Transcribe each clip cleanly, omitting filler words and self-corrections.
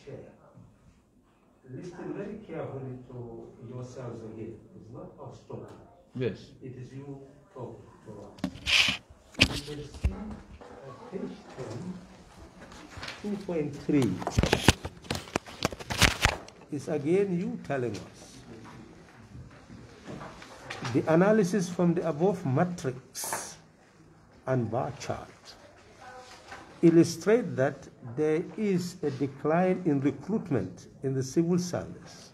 Chair, listen very carefully to yourselves again. It's not us talking. Yes. It is you talking to us. You can see at page 10, 2.3 is again you telling us the analysis from the above matrix and bar chart illustrate that there is a decline in recruitment in the civil service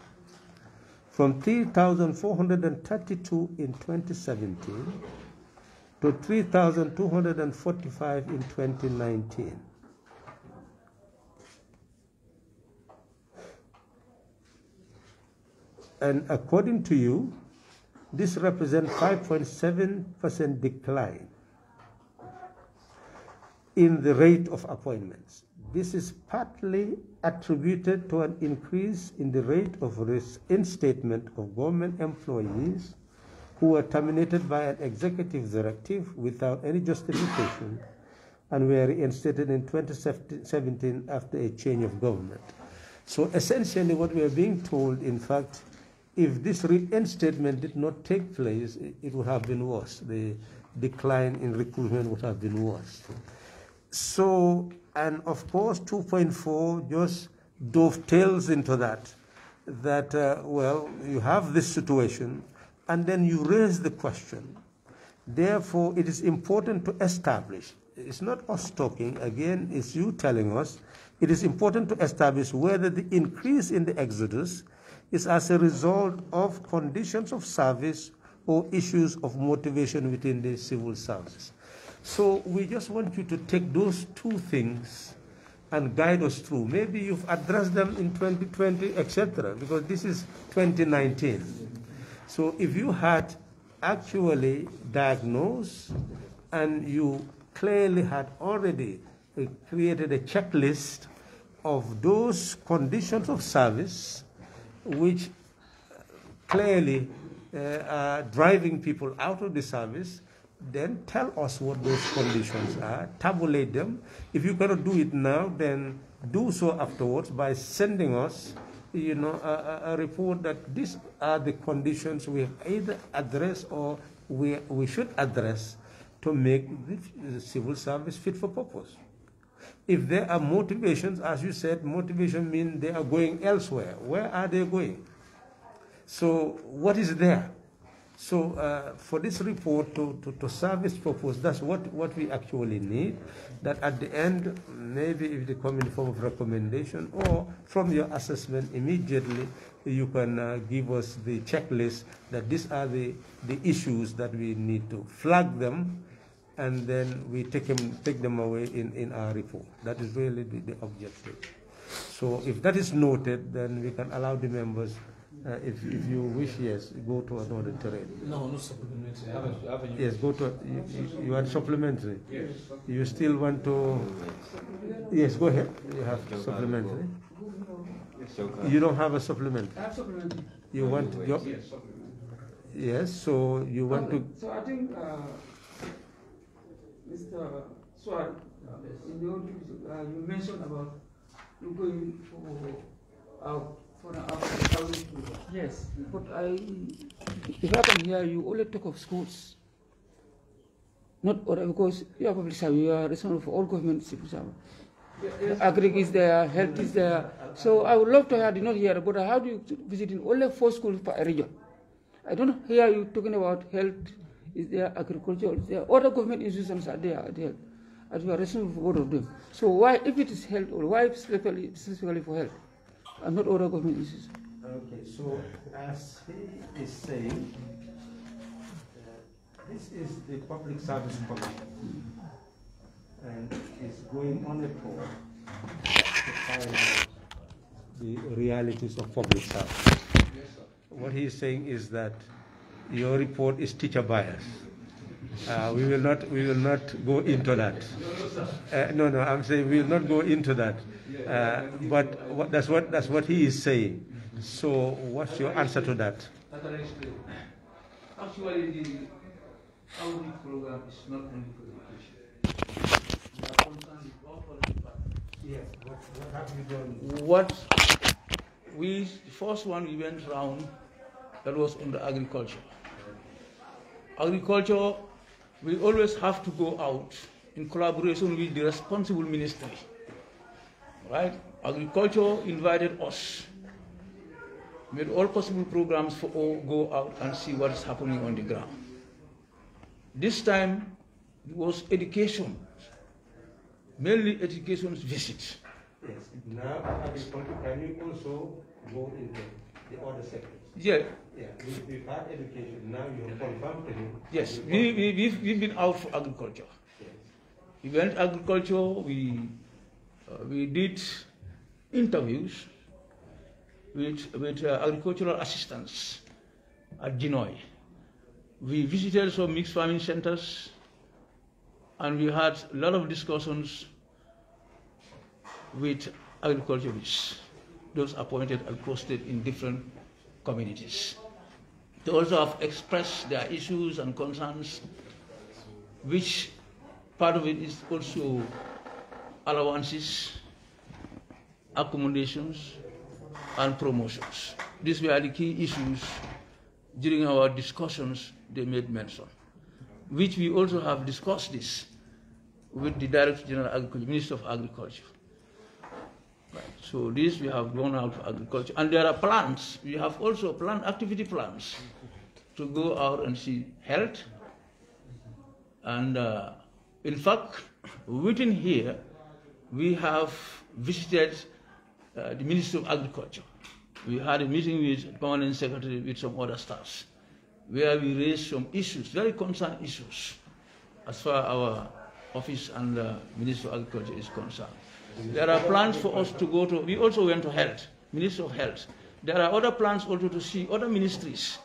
from 3,432 in 2017 to 3,245 in 2019. And according to you, this represents 5.7% decline in the rate of appointments. This is partly attributed to an increase in the rate of reinstatement of government employees who were terminated by an executive directive without any justification and were reinstated in 2017 after a change of government. So essentially what we are being told, in fact, if this reinstatement did not take place, it would have been worse. The decline in recruitment would have been worse. So, and of course, 2.4 just dovetails into that, well, you have this situation, and then you raise the question. Therefore, it is important to establish, it's not us talking, again, it's you telling us, it is important to establish whether the increase in the exodus is as a result of conditions of service or issues of motivation within the civil service. So we just want you to take those two things and guide us through. Maybe you've addressed them in 2020, etc., because this is 2019. So if you had actually diagnosed and you clearly had already created a checklist of those conditions of service which clearly are driving people out of the service, then tell us what those conditions are, tabulate them. If you cannot do it now, then do so afterwards by sending us, a report that these are the conditions we have either addressed or we should address to make the civil service fit for purpose. If there are motivations, as you said, motivation means they are going elsewhere. Where are they going? So what is there? So for this report to serve its purpose, that's what we actually need. That at the end, maybe if they come in the form of recommendation or from your assessment immediately, you can give us the checklist that these are the issues that we need to flag them, and then we take them away in our report. That is really the objective. So if that is noted, then we can allow the members, if you wish, yes, go to another terrain. No, not supplementary. Yes, go to, you want supplementary? Yes. You still want to, yes, go ahead. You have supplementary. You don't have a supplementary? I have supplementary. You want, yes, so you want to. So I think, Mr. Swad, in the old you mentioned about you going for an hour. Yes, but if I can hear you only talk of schools, not other, because you are public service, you are responsible for all government civil service. Agri is there, health is there. So I would love to hear, not hear, but how do you visit in only 4 schools per region? I don't hear you talking about health. Is there agriculture? Is there other government institutions are there? And you are responsible for both of them. So why, if it is health, or why specifically for health, and not other government institutions? Okay, so as he is saying, this is the Public Service Commission, and it's going on a tour to find out the realities of public service. What he is saying is that your report is teacher bias. We will not go into that. No, I'm saying we will not go into that. But that's what he is saying. So what's your answer to that? Actually, the outreach program is not only for education. We are concerned with all political parties. Yes. What have you done? The first one we went round, that was on the agriculture. Agriculture, we always have to go out in collaboration with the responsible ministry, right? Agriculture invited us, made all possible programs for all go out and see what is happening on the ground. This time it was education, mainly education visits. Yes. Now agriculture, can you also go into the other sectors? Yeah. Yeah. We've had education. Now you have confirmed to me. Yes. We've been out for agriculture. Yes. We went agriculture. We did interviews with agricultural assistants at 𝐴𝐻𝐿. We visited some mixed farming centers, and we had a lot of discussions with agriculturists, those appointed and posted in different communities. They also have expressed their issues and concerns, which part of it is also allowances, accommodations, and promotions. These were the key issues during our discussions they made mention, which we also have discussed this with the Director General of Agriculture, Minister of Agriculture. Right. So this we have gone out for agriculture, and there are plans. We have also planned activity plans to go out and see health. And in fact, within here, we have visited the Minister of Agriculture. We had a meeting with the Permanent Secretary with some other staffs, where we raised some issues, very concerned issues, as far as our office and the Minister of Agriculture is concerned. There are plans for us to go to, we also went to health, Minister of Health. There are other plans also to see other ministries.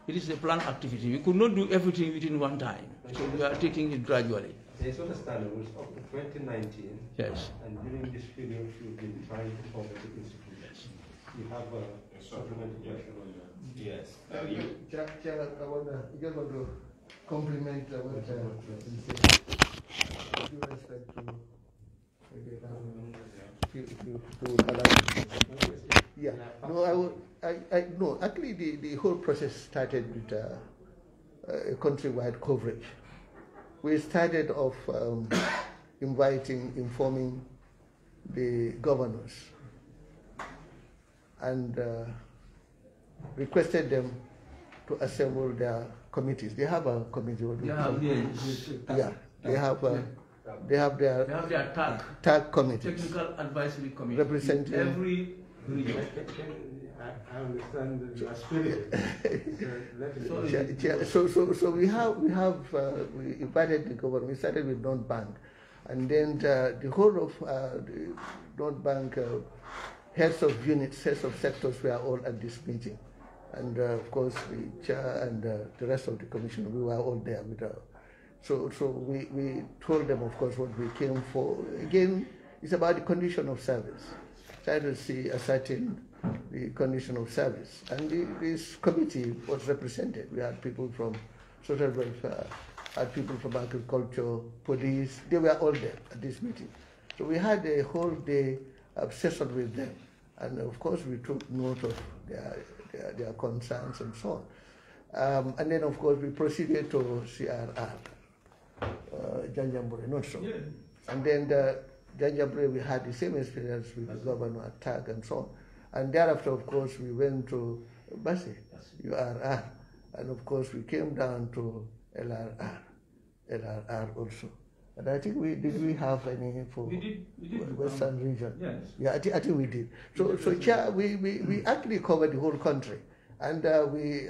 It is a planned activity. We could not do everything within one time, so we are taking it gradually. There's understanding it was up to 2019. Yes. And during this period, you've been trying to form the institutions. You have a supplementary question on that. Yes. Chair, I just want to compliment what you said. With due respect to yeah. No, actually the whole process started with a countrywide coverage. We started off informing the governors and requested them to assemble their committees. They have a committee. Yeah, they have their TAG committee. Technical Advisory Committee. Representing every region. I understand the spirit. So we invited the government. We started with North Bank, and then the whole of the North Bank heads of units, heads of sectors were all at this meeting, and of course the chair and the rest of the commission, we were all there with her. So we told them, of course, what we came for. Again, it's about the condition of service. Try to see ascertain the condition of service. And this committee was represented. We had people from social welfare, had people from agriculture, police. They were all there at this meeting. So we had a whole day of session with them. And of course, we took note of their concerns and so on. And then, of course, we proceeded to CRR. Janjambure, not so. Yeah. And then Janjambure, we had the same experience with the governor at TAG and so on. And thereafter, of course, we went to Basi, URR. And of course, we came down to LRR also. And I think we have any for we did Western region? Yes. Yeah, I think we did. So Chair, we actually covered the whole country. And we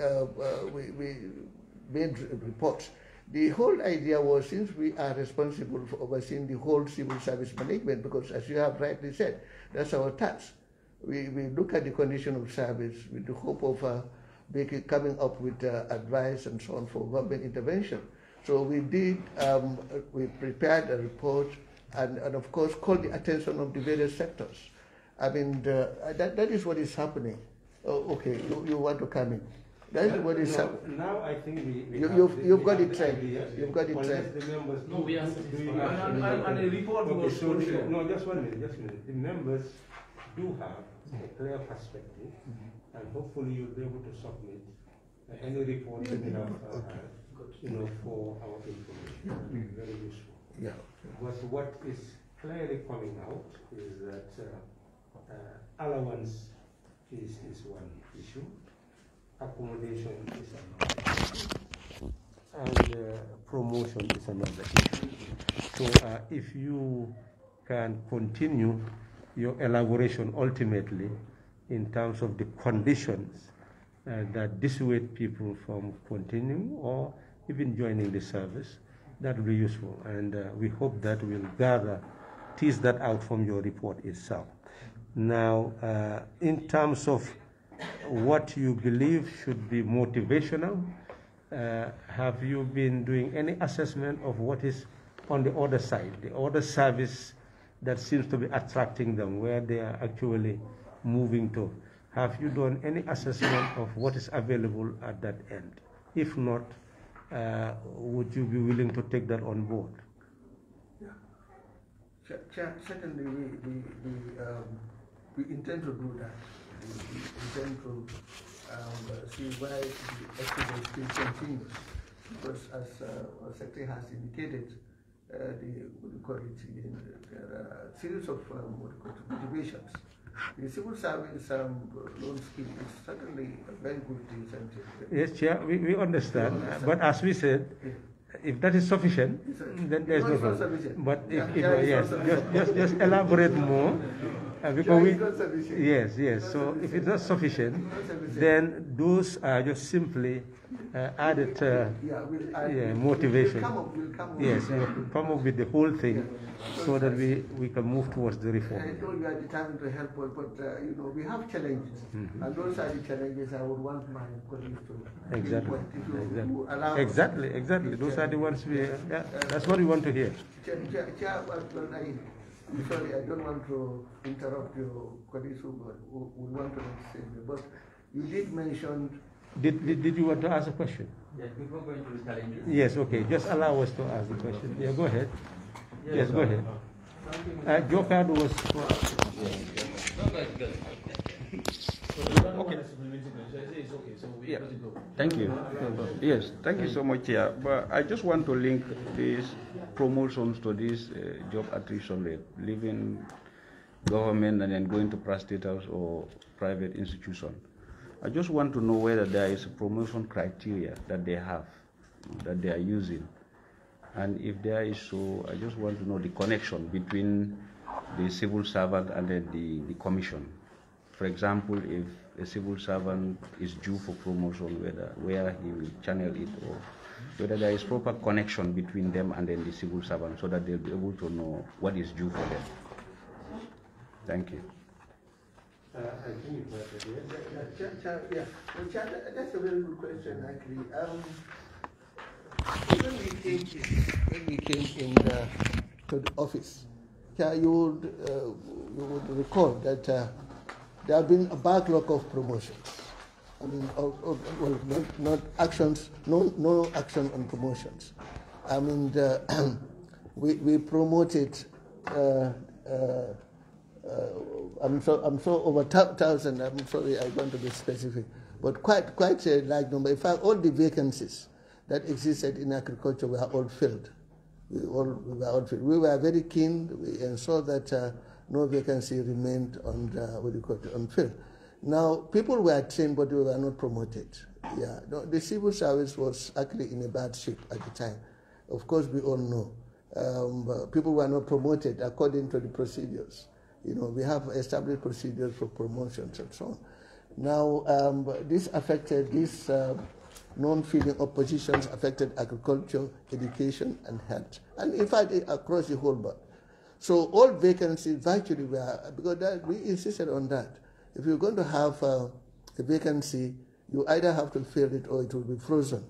made reports. The whole idea was, since we are responsible for overseeing the whole civil service management, because as you have rightly said, that's our task. We look at the condition of service with the hope of coming up with advice and so on for government intervention. So we did, we prepared a report and of course called the attention of the various sectors. I mean, that is what is happening. Oh, okay, you want to come in. Everybody is now I think you've got it right. You've got it right. The members no, we are and the report was no, just one minute. The members do have a clear perspective, and hopefully you'll be able to submit any report that you have for our information. Very useful. Yeah. But what is clearly coming out is that allowance is one issue, accommodation is another issue, and promotion is another issue. So if you can continue your elaboration ultimately in terms of the conditions that dissuade people from continuing or even joining the service, that will be useful. And we hope that we'll tease that out from your report itself. Now, in terms of what you believe should be motivational, have you been doing any assessment of what is on the other side, the other service that seems to be attracting them, where they are actually moving to? Have you done any assessment of what is available at that end? If not, would you be willing to take that on board? Yeah. Certainly, we intend to do that. We intend to see why the activity still continues. Because as our Secretary has indicated, there are a series of motivations. The civil service loan scheme is certainly a very good incentive. Yes, Chair, we understand. But as we said, if that is sufficient, then there's no problem. But just elaborate more. Because yes. So if it's not sufficient, then those are just simply added motivation. We'll come up with the whole thing so that we can move towards the reform. I told you are determined to help, but we have challenges, and those are the challenges I would want my colleagues to allow. Exactly. Those are the ones that's what we want to hear. Sorry, I don't want to interrupt your colleagues who want to say, but you did mention. Did you want to ask a question? Yes, before going to the challenges. Yes, okay. Just allow us to ask the question. Yeah, go ahead. Yes, go ahead. Your card was. Okay. Yeah. Thank you. Yes, thank you so much, Chair. But I just want to link these promotions to this job attrition rate, leaving government and then going to private house or private institution. I just want to know whether there is a promotion criteria that they have, that they are using. And if there is so, I just want to know the connection between the civil servant and then the commission. For example, if a civil servant is due for promotion, where he will channel it, or whether there is proper connection between them and then the civil servant, so that they'll be able to know what is due for them. Thank you. That's a very good question, actually. When we came in to the office, you would recall that there have been a backlog of promotions. I mean, not actions, no action on promotions. I mean, we promoted. I'm so over 1,000. I'm sorry, I want to be specific, but quite a large number. In fact, all the vacancies that existed in agriculture were all filled. We were all filled. We were very keen. We ensured that no vacancy remained unfilled. Now, people were trained, but they were not promoted. Yeah, the civil service was actually in a bad shape at the time. Of course, we all know. People were not promoted according to the procedures. We have established procedures for promotions and so on. Now, this non-filling of positions affected agriculture, education, and health, and in fact, across the whole board. So all vacancies virtually were, because we insisted on that. If you're going to have a vacancy, you either have to fill it or it will be frozen.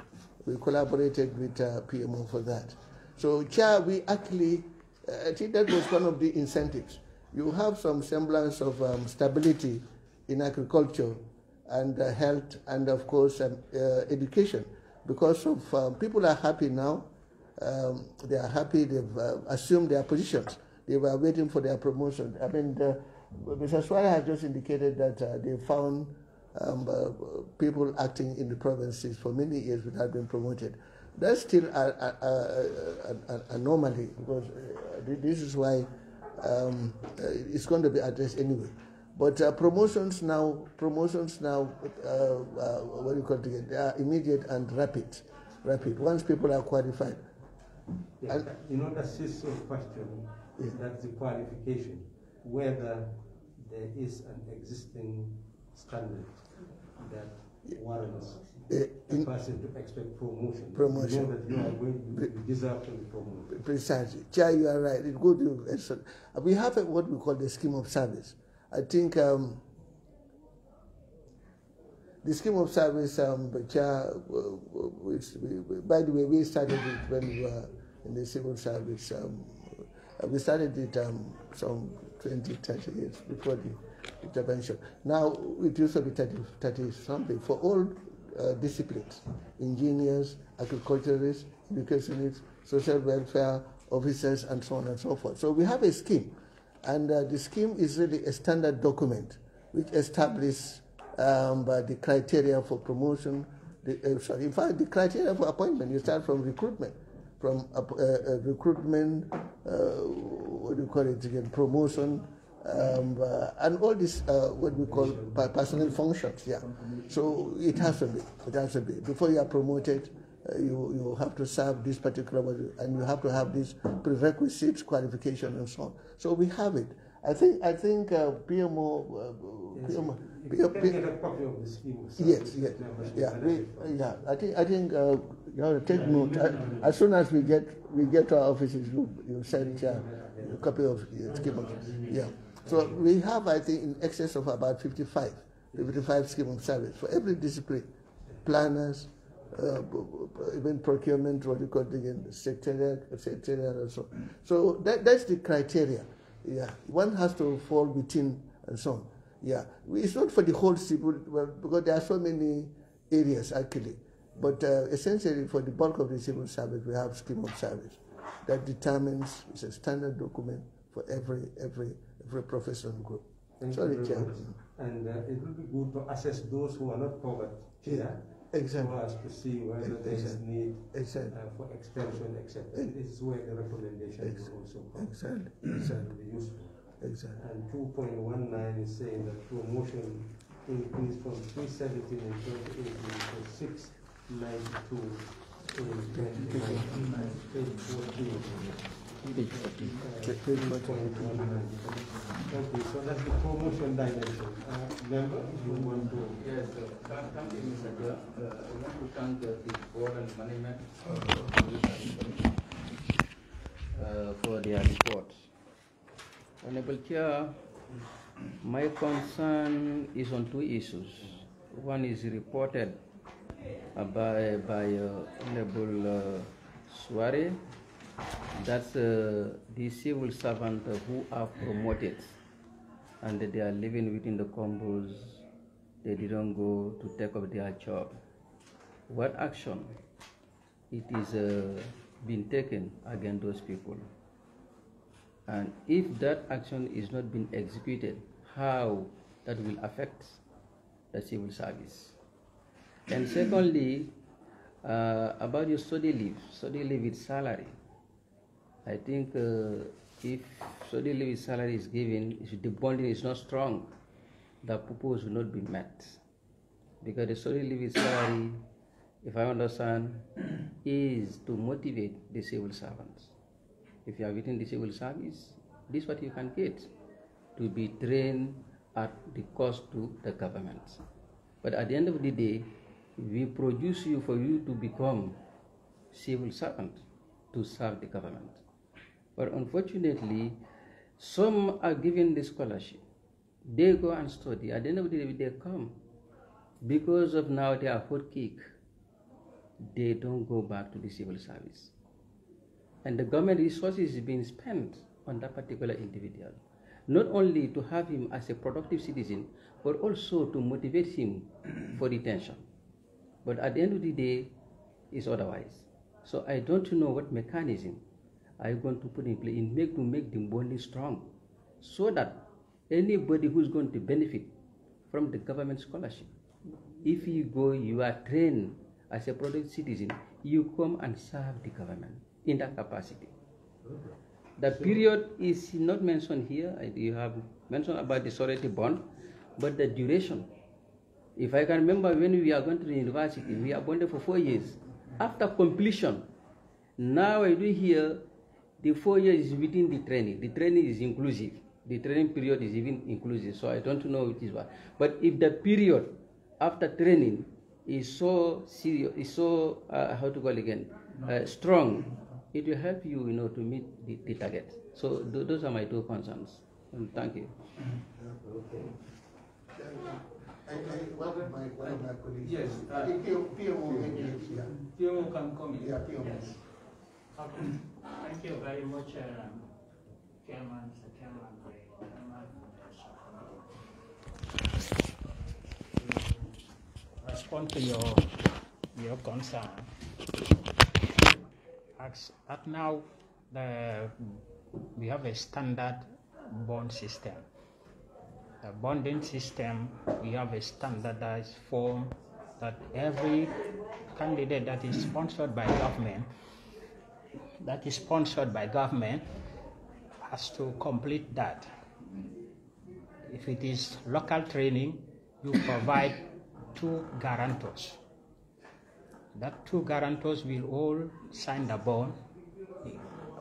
We collaborated with PMO for that. So, Chair, we actually, I think that was one of the incentives. You have some semblance of stability in agriculture, and health, and of course education. Because of people are happy now, they are happy, they've assumed their positions. They were waiting for their promotion. I mean, Mr. Swara has just indicated that they found people acting in the provinces for many years without being promoted. That's still an anomaly, because this is why it's going to be addressed anyway. But promotions now, what do you call it again? They are immediate and rapid. Once people are qualified. Yeah, and, that's his question. Yeah. That's the qualification. Whether there is an existing standard that warrants a person to expect promotion. You know that you are going to deserve to be promoted. Precisely. Chair, you are right. It's good. We have what we call the scheme of service. I think the scheme of service, Chair, by the way, we started it when we were in the civil service. We started it some 20, 30 years before the intervention. Now it used to be 30 something for all disciplines: engineers, agriculturists, educationists, social welfare officers, and so on and so forth. So we have a scheme, and the scheme is really a standard document which establishes the criteria for promotion. In fact, the criteria for appointment. You start from recruitment. Recruitment, what do you call it again, promotion, and all this, what we call personnel functions, yeah. So it has to be. Before you are promoted, you have to serve this particular, and you have to have these prerequisites, qualification, and so on. So we have it. I think PMO. Get a copy of the scheme. Yes. I think you have to take note. As soon as we get to our offices, you send a copy of the scheme. Yeah. So we have, I think, in excess of about 55 scheme of service for every discipline, planners, even procurement, what you call it again, secretariat, and so on. So that's the criteria. Yeah, one has to fall within and so on. Yeah, it's not for the whole civil, because there are so many areas actually. But essentially, for the bulk of the civil service, we have scheme of service that determines. It's a standard document for every professional group. Sorry, Chair. And it will be good to assess those who are not covered. Yeah. Exactly. For us to see whether there is need for extension, etc. This is where the recommendation will also come. Exactly. Will be useful. Exactly. And 2.19 is saying that promotion increased from 317 in 2018 to 692 in 2019. Page 14. Page 14. Okay, so that's the promotion dimension. Member, if you want to. Yes, thank you, Mr. Chair. I want to thank the board and management for their report. Honorable Chair, my concern is on two issues. One is reported by Honorable Sware. That's the civil servants who are promoted and they are living within the combos. They didn't go to take up their job. What action it is been taken against those people? And if that action is not being executed, how that will affect the civil service? And secondly, about your study leave with salary. I think if study leave with salary is given, if the bonding is not strong, the purpose will not be met. Because the study leave with salary, if I understand, is to motivate the civil servants. If you are within the civil service, this is what you can get, to be trained at the cost to the government. But at the end of the day, we produce you for you to become civil servant to serve the government. But unfortunately, some are given the scholarship. They go and study. At the end of the day, they come. Because of now they are hot cake, they don't go back to the civil service. And the government resources is being spent on that particular individual. not only to have him as a productive citizen, but also to motivate him for retention. But at the end of the day, it's otherwise. So I don't know what mechanism are you going to put in place to make the bonding strong, so that anybody who's going to benefit from the government scholarship, if you go, you are trained as a productive citizen, you come and serve the government in that capacity. The period is not mentioned here. You have mentioned about the solidarity bond, but the duration. If I can remember, when we are going to the university, we are bonded for 4 years. After completion, now I do hear the 4 years is within the training. The training is inclusive. The training period is even inclusive. So I don't know which is what. But if the period after training is so serious, is so strong, it will help you, to meet the target. So those are my two concerns. And thank you. One of my colleagues. Yes. PMO can come in. Yeah, PMO. Yes. Okay. Thank you very much, Chairman, respond to your concern. At now, we have a standard bond system. The bonding system, we have a standardized form that every candidate that is sponsored by government, has to complete that. If it is local training, you provide 2 guarantors. That 2 guarantors will all sign the bond.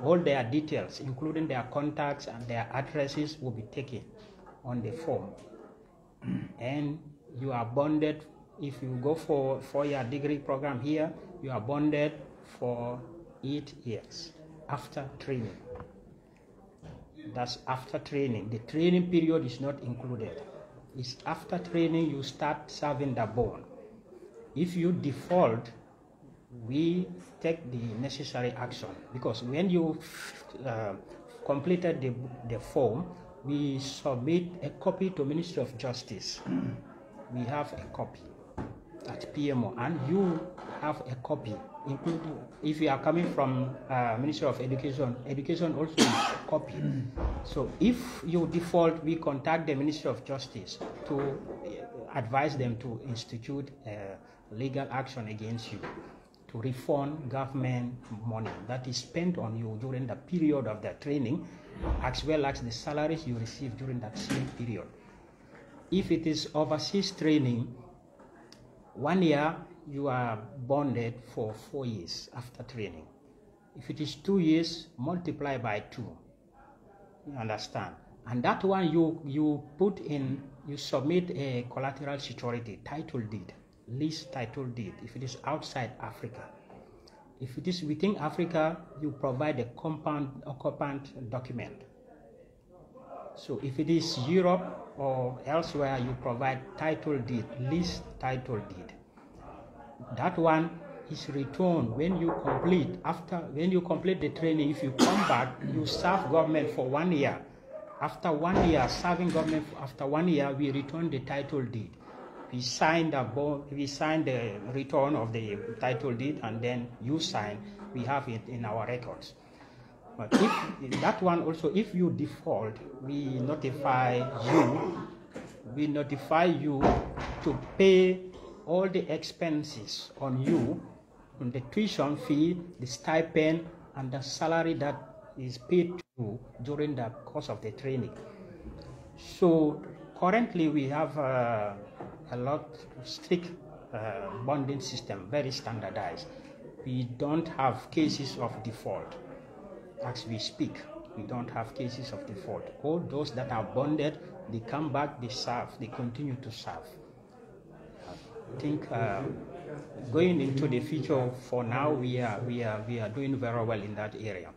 All their details, including their contacts and their addresses, will be taken on the form. And you are bonded. If you go for 4-year degree program here, you are bonded for 8 years after training. That's after training. The training period is not included. It's after training you start serving the bond. If you default, we take the necessary action, because when you completed the form, we submit a copy to Ministry of Justice. We have a copy at PMO, and you have a copy, including if you are coming from Ministry of Education also is a copy. So if you default, we contact the Ministry of Justice to advise them to institute legal action against you, to refund government money that is spent on you during the period of the training, as well as the salaries you receive during that same period. If it is overseas training, 1 year you are bonded for 4 years after training. If it is 2 years, multiply by 2. You understand? And that one you put in, you submit a collateral security, title deed, lease title deed, if it is outside Africa. If it is within Africa, you provide a compound occupant document. So if it is Europe or elsewhere, you provide title deed, lease title deed. That one is returned when you complete. When you complete the training, if you come back, you serve government for 1 year. After 1 year, serving government after 1 year, we return the title deed. We sign the return of the title deed, and then you sign. We have it in our records. But if that one also, if you default, we notify you to pay all the expenses on you, on the tuition fee, the stipend, and the salary that is paid to you during the course of the training. So currently we have a lot strict bonding system, very standardized. We don't have cases of default. As we speak, we don't have cases of default. All those that are bonded, they come back, they serve, they continue to serve. I think going into the future, for now, we are doing very well in that area.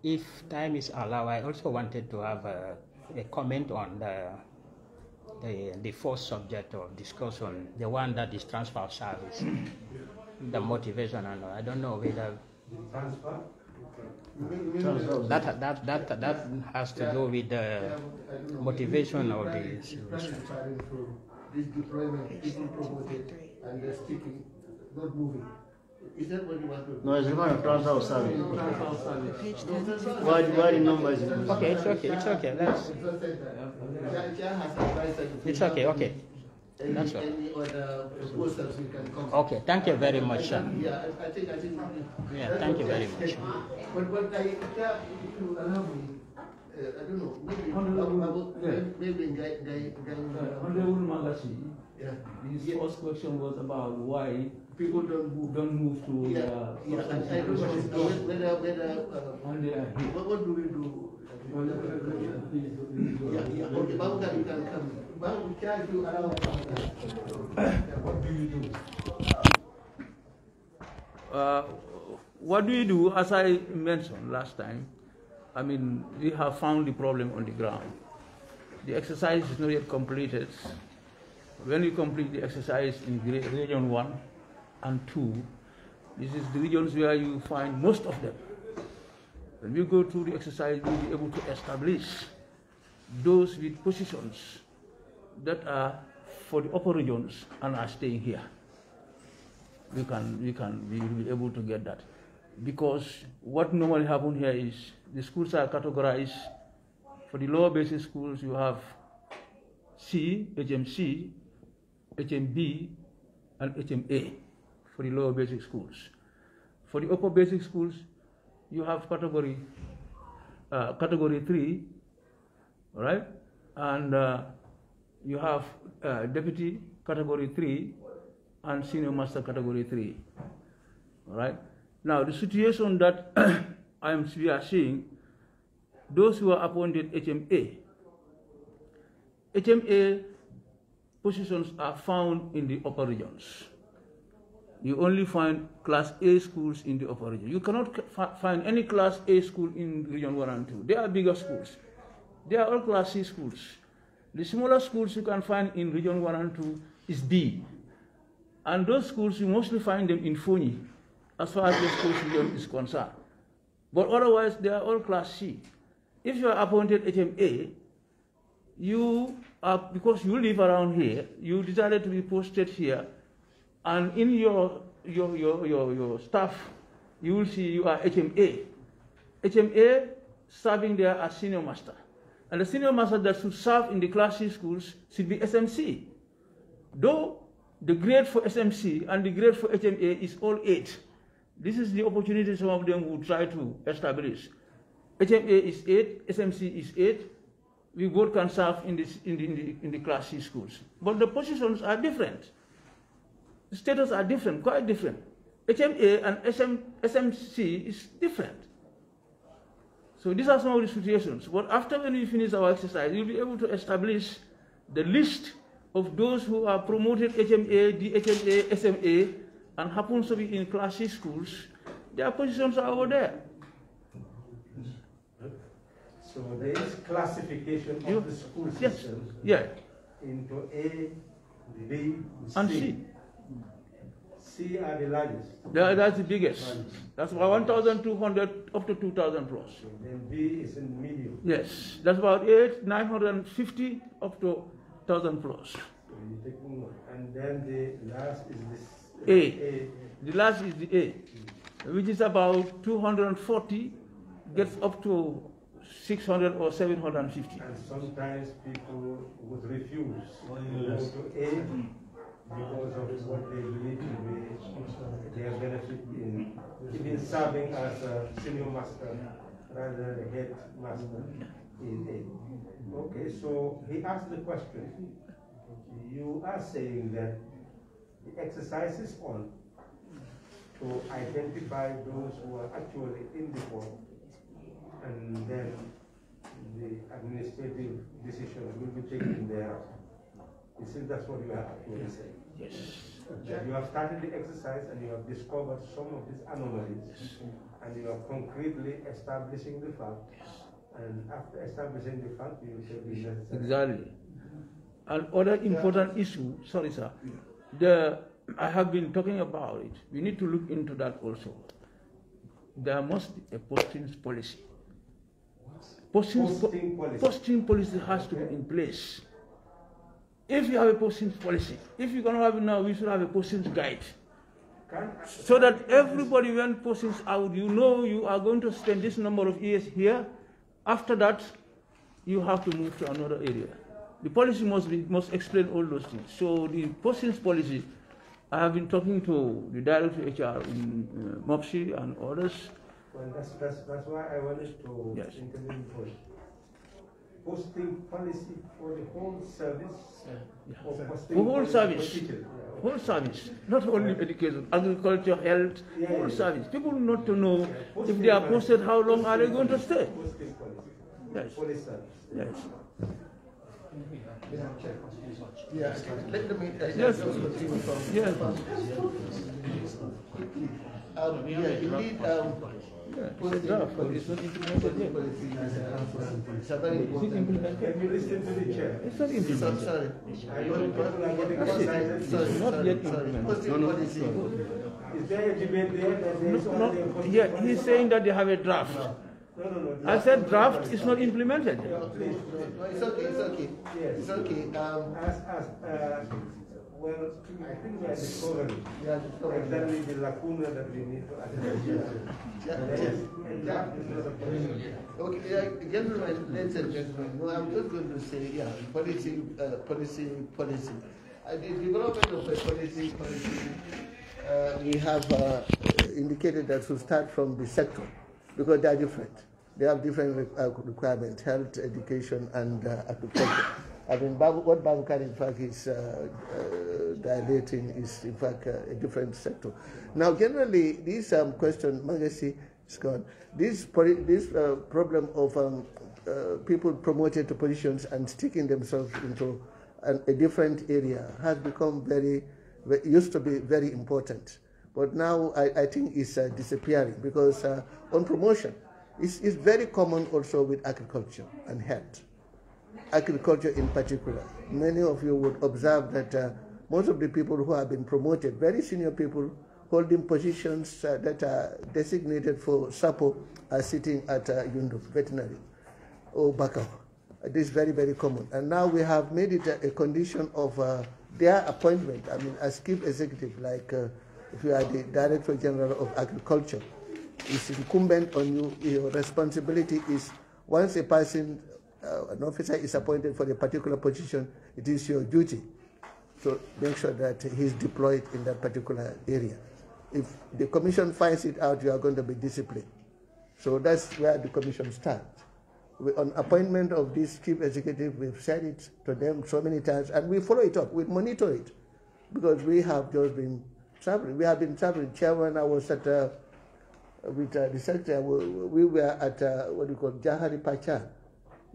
If time is allowed, I also wanted to have a comment on the first subject of discussion, the one that is transfer of service, the motivation, and I don't know whether That has to do with the motivation of the This deployment isn't promoted and they're sticking, not moving. Is that what you want to do? No, it's about a transfer service. Page 10. Why the numbers? Okay, it's okay. Let's. It's okay. That's all. Any other proposals we can come. Okay, thank you very much, sir. Yeah, I think. Yeah, thank you very much. But if you allow me, I don't know, maybe Honorable Magashi, yeah. his first question was about why People don't move. don't move to I don't know whether what do we do? Yeah. Okay, Babuka, you can come. Babuka, if you allow what do you do? What do we do? As I mentioned last time, I mean, we have found the problem on the ground. The exercise is not yet completed. When we complete the exercise in region 1 and 2, this is the regions where you find most of them. When we go through the exercise, we'll be able to establish those with positions that are for the upper regions and are staying here. We will be able to get that. Because what normally happens here is the schools are categorized. For the lower basic schools, you have C, HMC, HMB, and HMA for the lower basic schools. For the upper basic schools, you have category 3, right? And you have deputy category 3 and senior master category 3, all right? Now, the situation that we are seeing, those who are appointed HMA positions are found in the upper regions. You only find class A schools in the upper region. You cannot find any class A school in region 1 and 2. They are bigger schools. They are all class C schools. The smaller schools you can find in region 1 and 2 is B. And those schools, you mostly find them in Foni, as far as the schools region is concerned. But otherwise, they are all class C. If you are appointed HMA, you are, because you live around here, you decided to be posted here, and in your staff, you will see you are HMA. HMA serving there as senior master. And the senior master that should serve in the class C schools should be SMC. Though the grade for SMC and the grade for HMA is all 8. This is the opportunity some of them will try to establish. HMA is 8, SMC is 8. We both can serve in the class C schools. But the positions are different. The status are different, quite different. HMA and SMC is different. So these are some of the situations. But after when we finish our exercise, we'll be able to establish the list of those who are promoted HMA, DHMA, SMA, and happens to be in class C schools. Their positions are over there. So there is classification of the school systems into A, B, and C. C. C are the largest. That's the biggest. That's about 1,200 up to 2,000 plus. Then B is in medium. Yes, that's about 950 up to 1,000 plus. So you take one, and then the last is this A. The last is the A, which is about 240, gets up to 600 or 750. And sometimes people would refuse to go to A because of what they believe to be their benefit in even serving as a senior master rather than a head master in A. Okay, so he asked the question. You are saying that the exercise is on to identify those who are actually in the form, and then the administrative decision will be taken there. You see, that's what you are actually saying. Yes. You have started the exercise and you have discovered some of these anomalies, and you are concretely establishing the fact. And after establishing the fact, you will say the necessary. Exactly. Another important issue, sorry sir, I have been talking about it. We need to look into that also. there must be a postings policy. Posting policy has to be in place. If you have a postings policy, if you cannot have it now, we should have a postings guide. So that everybody, when postings out, you know you are going to spend this number of years here. After that, you have to move to another area. The policy must explain all those things. So the postings policy, I have been talking to the director HR in MOPSI and others. Well, that's why I wanted to intervene for it. Posting policy for the whole service. For whole service. Whole service, not only education, agriculture, health, whole service. People not to know if they are posted, how long are they going to stay? Yes. Yes. Yes. Let me. Yes. Yes. Indeed. It's not implemented yet. It's a very important. Can you listen to the chair? It's not implemented. Sorry. It's not yet implemented. No. Is there a debate there? Yeah, he's saying that they have a draft. No. I said draft is not implemented. No, it's okay. Yes. It's okay. Well, I think we are discovering exactly the lacuna that we need to address. Okay, gentlemen, ladies and gentlemen, no, I'm just going to say, policy. The development of the policy, we have indicated that to start from the sector, because they are different. They have different requirements: health, education, and agriculture. I mean, what Babukan in fact is dilating is in fact a different sector. Now, generally, this question, Magasi is gone. This problem of people promoted to positions and sticking themselves into a different area has become used to be very important, but now I think it's disappearing, because on promotion, it's very common also with agriculture and health. Agriculture in particular. Many of you would observe that most of the people who have been promoted, very senior people holding positions that are designated for SAPO, are sitting at Yundu, veterinary, or Bakau. This is very, very common. And now we have made it a condition of their appointment. I mean, as chief executive, like if you are the Director General of Agriculture, it's incumbent on you. Your responsibility is, once a person, an officer is appointed for a particular position, it is your duty to make sure that he's deployed in that particular area. If the commission finds it out, you are going to be disciplined. So that's where the commission starts. On appointment of this chief executive, we've said it to them so many times, and we follow it up, we monitor it, because we have just been traveling. We have been traveling. Chairman, I was at, with the secretary, we were at,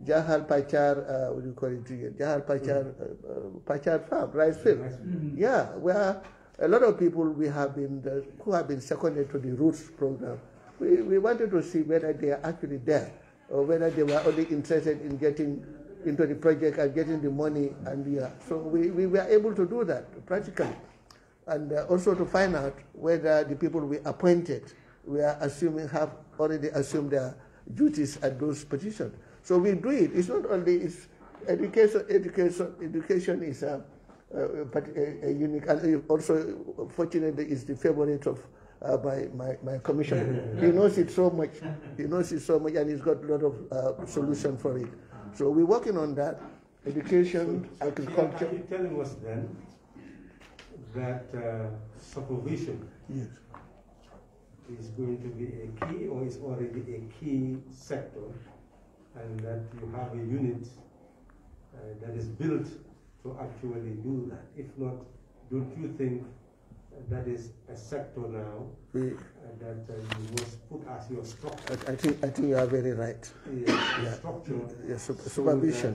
Jahal Pachar, what do you call it again? Jahal Pachar, Pachar Farm, rice field. Yeah, where a lot of people who have been seconded to the Roots program. We wanted to see whether they are actually there, or whether they were only interested in getting into the project and getting the money. And so we were able to do that practically, and also to find out whether the people we appointed have already assumed their duties at those positions. So we do it. It's not only education. Education is a unique, and also fortunately is the favorite of my commissioner. He knows it so much. And he's got a lot of solution for it. So we're working on that. Education, agriculture. Are you telling us then that supervision is going to be a key, or is already a key sector, and that you have a unit that is built to actually do that? If not, don't you think that is a sector now that you must put as your structure? I think you are very right. Structure. Supervision.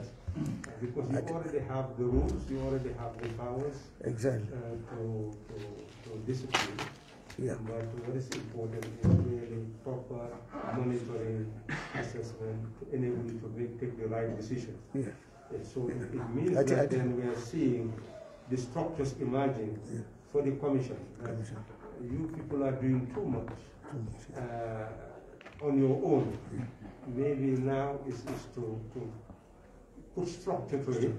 Because you already have the rules, you already have the powers. Exactly. To discipline. Yeah. But what is important is really proper monitoring, assessment, to enable you to take the right decision. Yeah. And so it means that then we are seeing the structures emerging for the commission. you people are doing too much on your own. Maybe now is to put structure to it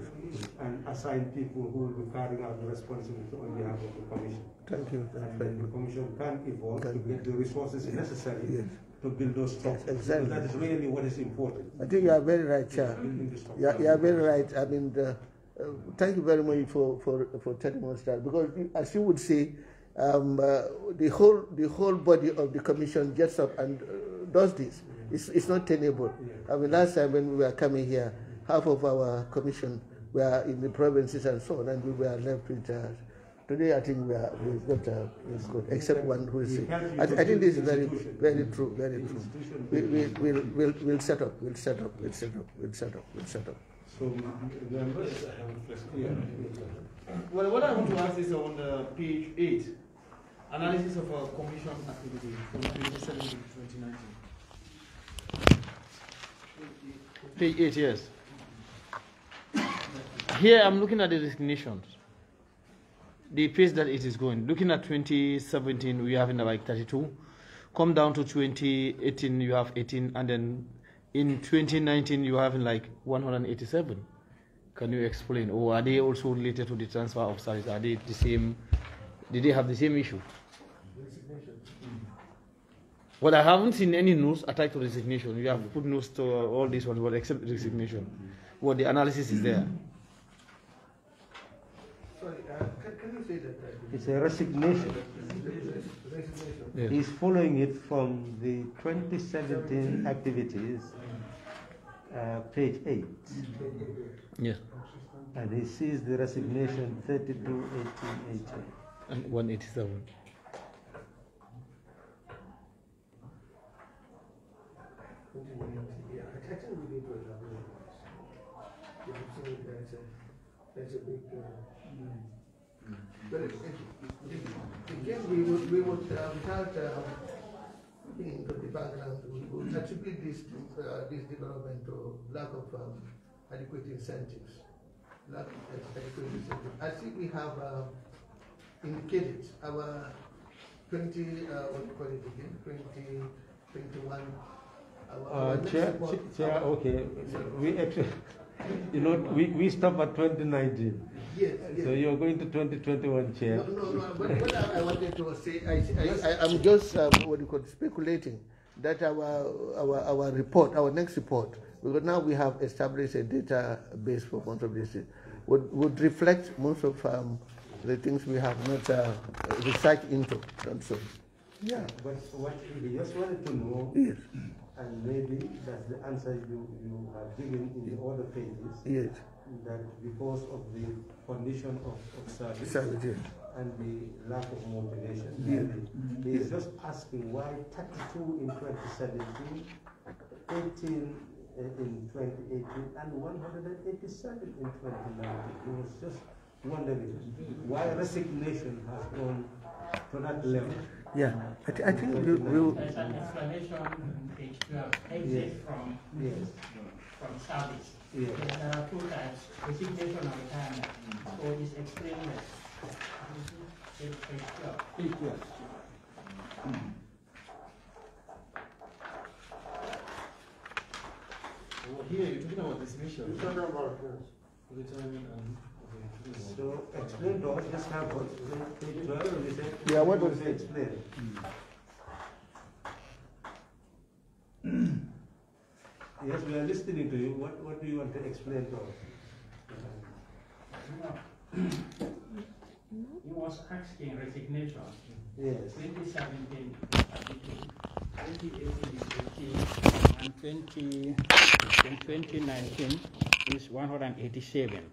and assign people who will be carrying out the responsibility on behalf of the Commission. Thank you. And then the Commission can evolve to get the resources necessary to build those structures. Exactly. So that is really what is important. I think you are very right, Chair. You are very right. I mean, thank you very much for telling us that, because as you would see, the whole body of the Commission gets up and does this. It's not tenable. I mean, last time when we were coming here, half of our Commission were in the provinces and so on, and we were left with. Today, I think we've got it's good, except one who is sick. I think this is very true, very true. We'll set up. So, members, well, what I want to ask is on page 8, analysis of our Commission activity from 2017 to 2019. Page 8, yes. Here I'm looking at the resignations. The pace that it is going. Looking at 2017, we have in like 32. Come down to 2018, you have 18, and then in 2019, you have in like 187. Can you explain? Or are they also related to the transfer of service? Are they the same? Did they have the same issue? Well, I haven't seen any notes attached to resignation. You have put notes to all these ones, well, except resignation. Well, the analysis is there. Sorry, can you say that? It's a resignation. Resignation. He's following it from the 2017 activities, page 8. Yes. And he sees the resignation 32, 18, 18. And 187. Yeah, I think we need to elaborate on this. That's a big. But again, we would without being the background, we would attribute this development to lack of adequate incentives. Lack of adequate incentives. I think we have indicated our 20, what do you call it again? 2021. Chair, okay. We actually, we stop at 2019. Yes. So you're going to 2021, Chair. No. What I wanted to say, I'm just speculating that our report, our next report, because now we have established a database for most of this, would reflect most of the things we have not researched into. So, yeah. But what we just wanted to know, yes. And maybe that's the answer you have given in the other pages. Yes. That because of the condition of service and the lack of motivation, he is just asking why 32 in 2017, 18 in 2018, and 187 in 2019. He was just wondering why resignation has gone to that level. Yeah, I think we'll. There's an explanation on page 12. Exit from service. Yes. There are two types: resignation and retirement. So it's explained that. Page 12. Page 12. Well, here you're talking about dismissal. You're talking about retirement and. So explain to us, just have page 12, we said. Yeah, what was it? Explain. Yes, we are listening to you. What do you want to explain to us? He was asking resignation. Yes. 2017, 2018 is 18, and 2019 is 187.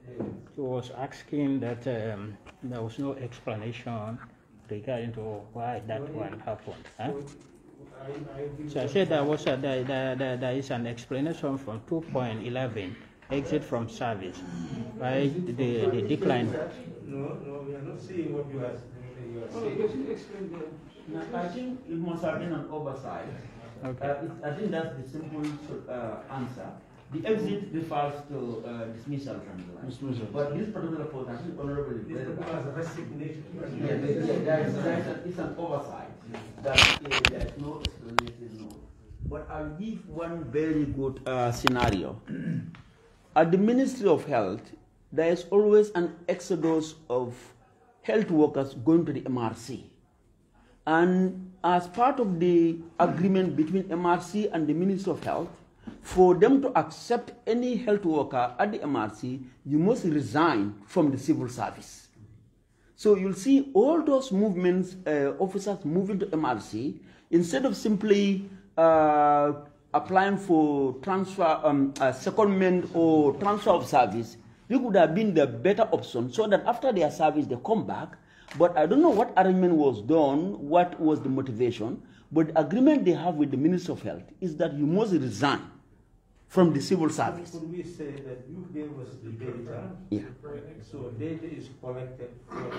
He was asking that there was no explanation regarding to why that one happened. Huh? So I said there was there is an explanation from 2.11, exit from service, why the decline. No, we are not seeing what you are saying. I think it must have been an oversight. Okay. I think that's the simple answer. The exit refers to dismissal from the line. Dismissal. But this particular post, I think honorable is very bad. Resignation. It's an oversight that there's no explanation, no. But I'll give one very good scenario. At the Ministry of Health, there is always an exodus of health workers going to the MRC. And as part of the agreement between MRC and the Ministry of Health, for them to accept any health worker at the MRC, you must resign from the civil service. So you'll see all those movements, officers moving to MRC, instead of simply applying for transfer, secondment or transfer of service, this would have been the better option so that after their service they come back. But I don't know what arrangement was done, what was the motivation, but the agreement they have with the Ministry of Health is that you must resign from the civil service. Could we say that you gave us the data? Yeah. So data is collected from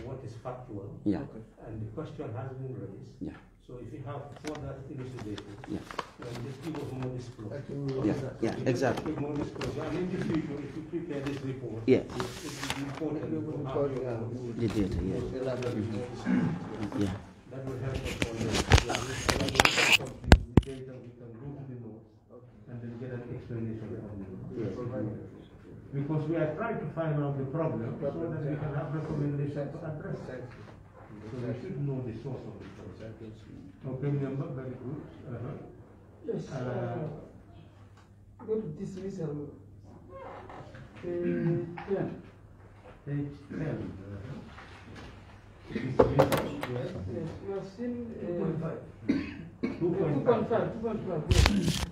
what is factual. Yeah. And the question has been raised. Yeah. So if you have further elucidated, Yeah. then just give us more disclosure. Yeah, exactly. More disclosure. And in the future, if you prepare this report, Yeah. it's important to have The data, yeah. Yeah. that will help us on the data. We can go to the notes and then get an explanation from them. Because we are trying to find out the problem so that we can have recommendations to address it. So we should know the source of the problem. Okay, remember, very good. Yes. Go to dismissal. Page 10. Page 10. Yes, we have seen 2.5. 2.5. Yes.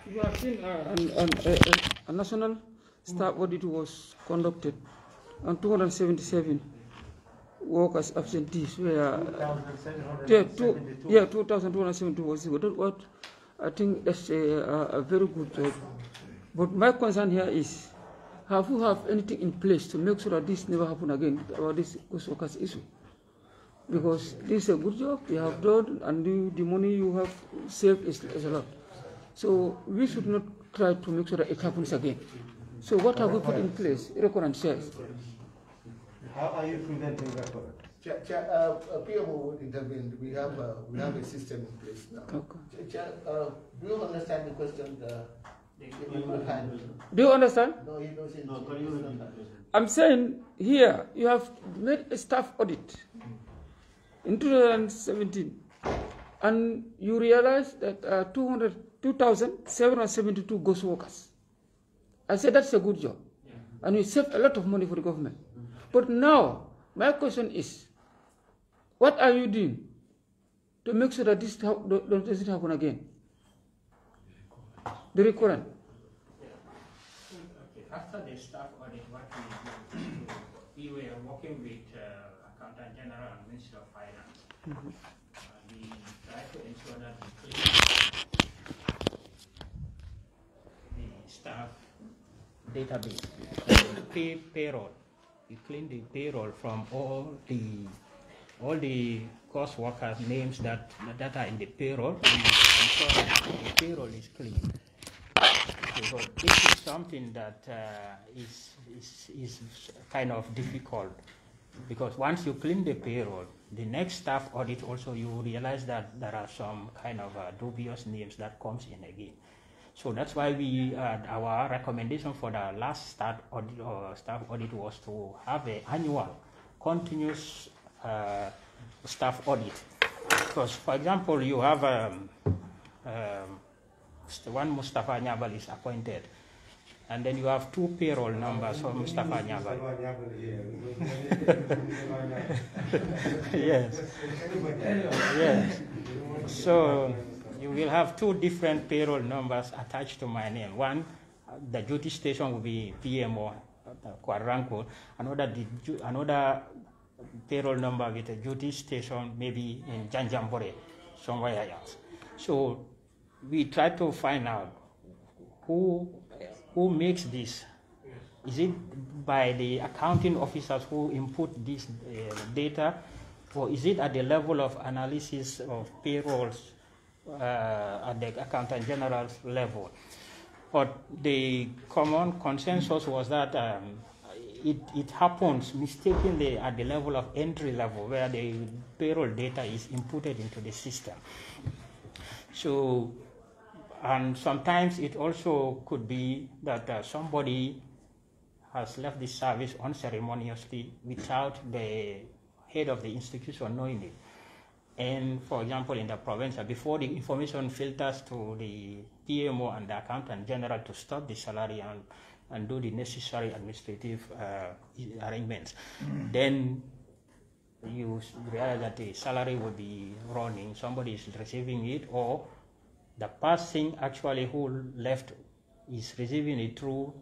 We have seen a national staff audit was conducted and 277 workers absentees were 2,272 was what I think that's a very good job. But my concern here is, have you have anything in place to make sure that this never happen again about this ghost workers issue? Because this is a good job you have done, and the money you have saved is a lot. So we should not try to make sure that it happens again. So what have we put in place? Record and shares. How are you preventing record? PMO would intervene. We have a system in place now. Okay. Do you understand the question? Do you understand? No, he doesn't. No, can you repeat that? I'm saying here you have made a staff audit in 2017, and you realize that 2,772 ghost workers. I said that's a good job, and we save a lot of money for the government. But now my question is, what are you doing to make sure that this doesn't happen again? The recurrent. Okay. After the staff audit, what we were working with Accountant General and Minister of Finance. We tried to ensure that we clean the staff database, the payroll. We clean the payroll from all the cost workers' names that are in the payroll, and ensure that the payroll is clean. Because this is something that is kind of difficult, because once you clean the payroll, the next staff audit also you realize that there are some kind of dubious names that comes in again. So that's why our recommendation for the last staff audit was to have an annual, continuous staff audit. Because, for example, you have one Mustafa Nyabal is appointed, and then you have two payroll numbers for Mustafa Nyabal. Yes. Yes. So you will have two different payroll numbers attached to my name. One, the duty station will be PMO, Quadrangle. Another payroll number with a duty station maybe in Janjambore, somewhere else. So we try to find out who makes this. Is it by the accounting officers who input this data, or is it at the level of analysis of payrolls at the Accountant General's level. But the common consensus was that it happens mistakenly at the level of entry level, where the payroll data is inputted into the system. So, and sometimes it also could be that somebody has left the service unceremoniously without the head of the institution knowing it. And for example, in the province, before the information filters to the PMO and the Accountant General to stop the salary and do the necessary administrative arrangements, then you realize that the salary will be running, somebody is receiving it, or the person actually who left is receiving it through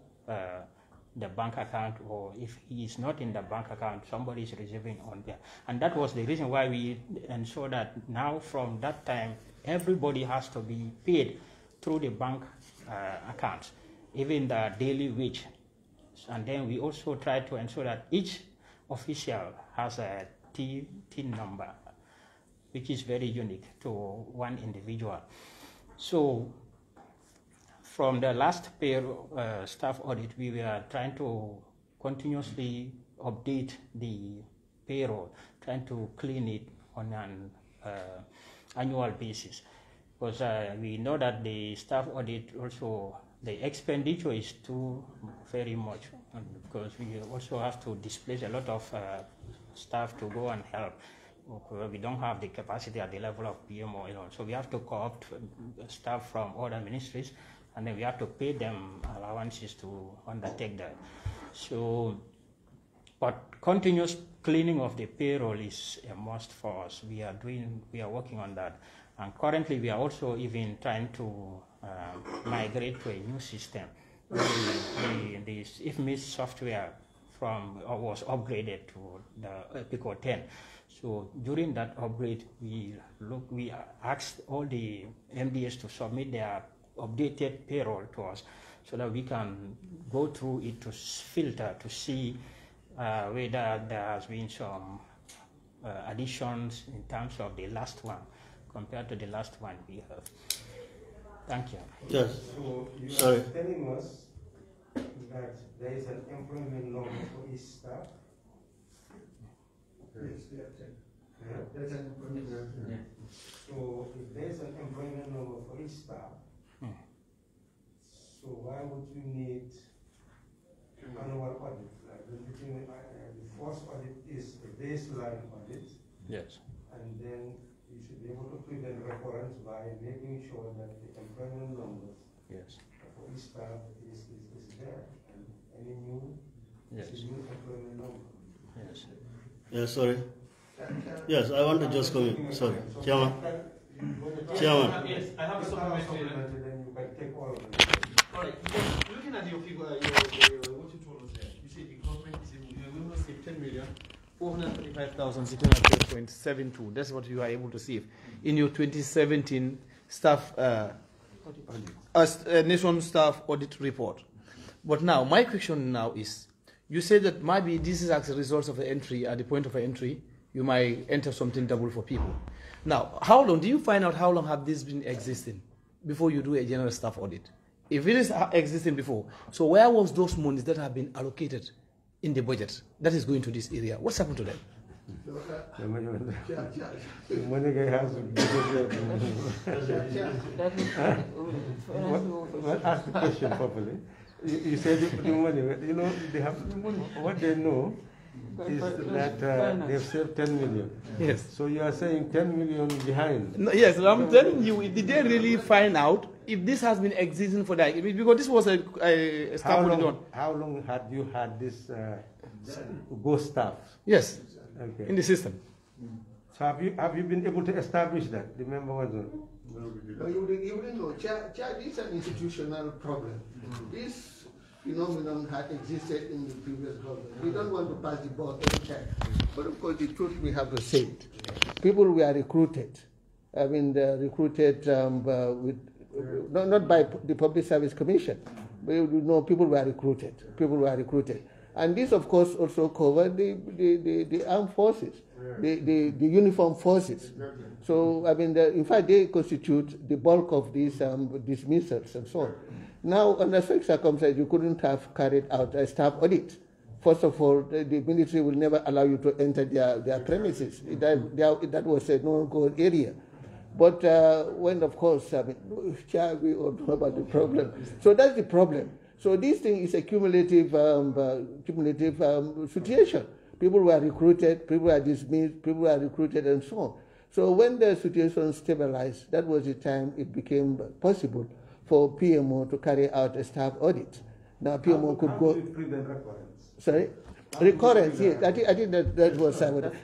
the bank account, or if he is not in the bank account, somebody is receiving on there. And that was the reason why we ensured that now from that time, everybody has to be paid through the bank accounts, even the daily wage. And then we also try to ensure that each official has a TIN number, which is very unique to one individual. So from the last staff audit, we were trying to continuously update the payroll, trying to clean it on an annual basis. Because we know that the staff audit also, the expenditure is too very much, because we also have to displace a lot of staff to go and help. We don't have the capacity at the level of PMO, so we have to co-opt staff from other ministries, and then we have to pay them allowances to undertake that. So, but continuous cleaning of the payroll is a must for us. We are working on that, and currently we are also even trying to migrate to a new system. The 𝐼MIS software was upgraded to the �PICO 10. So during that upgrade, we asked all the MDS to submit their updated payroll to us, so that we can go through it to filter to see whether there has been some additions in terms of the last one compared to the last one we have. Thank you. Yes. So you Sorry. are telling us that there is an employment number for each staff? Yes, there's an employment number. So if there is an employment number for each staff, so why would you need annual audit? Like the first audit is a baseline audit. Yes. And then you should be able to prevent recurrence by making sure that the employment numbers for each staff is there, and any new employment number. Yes. Yes, sorry. Yes, I want to just come in. Sorry. Chairman. Chairman. Yes, I have a supplementary. Then you can take all of them. All right. Looking at your figure, what you told us there, you say the government is able to save 10,435,612.72. That's what you are able to save in your 2017 staff nation staff audit report. But now, my question now is, you say that maybe this is as a result of the entry, at the point of entry, you might enter something double for people. Now, how long, do you find out how long have this been existing before you do a general staff audit? If it is existing before, so where was those monies that have been allocated in the budget that is going to this area? What's happened to them? The money guy has a Well, ask the question properly. You said the money, they have the money. What they know is that they've saved 10 million. Yes. So you are saying 10 million behind. No, yes, I'm telling you, did they really find out if this has been existing for that? Because this was a staff audit. How long had you had this ghost staff? Yes, okay. in the system. So have you been able to establish that? The member was on? No, you wouldn't know. This is an institutional problem. This phenomenon had existed in the previous government. We don't want to pass the ball every time. But of course, the truth we have to say it. People were recruited. I mean, recruited not by the Public Service Commission, but people were recruited. People were recruited. And this, of course, also covered the armed forces. the uniformed forces. So, I mean, in fact, they constitute the bulk of these dismissals and so on. Now, under such circumstances, you couldn't have carried out a staff audit. First of all, the military will never allow you to enter their premises. That was a no-go area. But when, of course, I mean, we all know about the problem. So that's the problem. So this thing is a cumulative situation. People were recruited, people were dismissed, people were recruited, and so on. So when the situation stabilized, that was the time it became possible for PMO to carry out a staff audit. Now PMO could go. Prevent recurrence? Sorry? Recurrence, yes. I think that was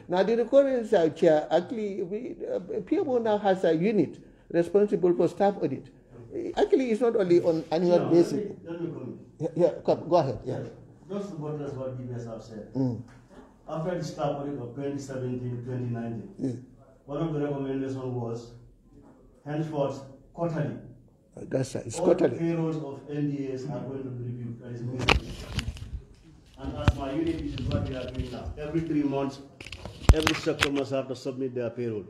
now the recurrence chair, actually, PMO now has a unit responsible for staff audit. Actually, it's not only on annual basis. Let me come in. Yeah, come, go ahead. Yeah. Just to buttress what DBS have said. After the staff audit of 2017-2019, one of the recommendations was henceforth quarterly. That's right. It's all quarterly. payrolls of NDAs are going to be reviewed. That is immediately. And as my unit, this is what we are doing now. Every 3 months, every sector must have to submit their payroll.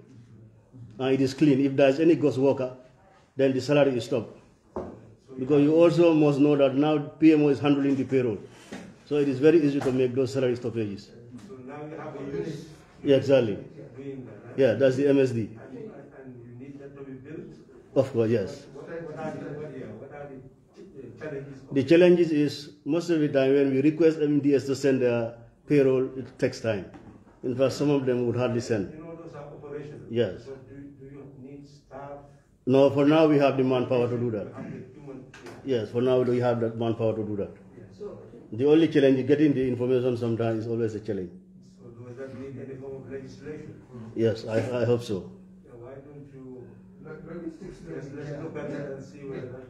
And it is clean. If there is any ghost worker, then the salary is stopped. Because you also must know that now PMO is handling the payroll. So it is very easy to make those salary stoppages. So now you have a unit. Yeah, exactly. Doing that, right? Yeah, that's the MSD. And you need that to be built? Of course, yes. What are the challenges? The challenges is, most of the time when we request MDS to send their payroll, it takes time. In fact, some of them would hardly send. You know, those are operational. Yes. So do you need staff? No, for now we have the manpower to do that. Yes, for now we have that manpower to do that. The only challenge is getting the information sometimes is always a challenge. So does that need any form of legislation? Yes, I hope so. Why don't you let's look at that and see whether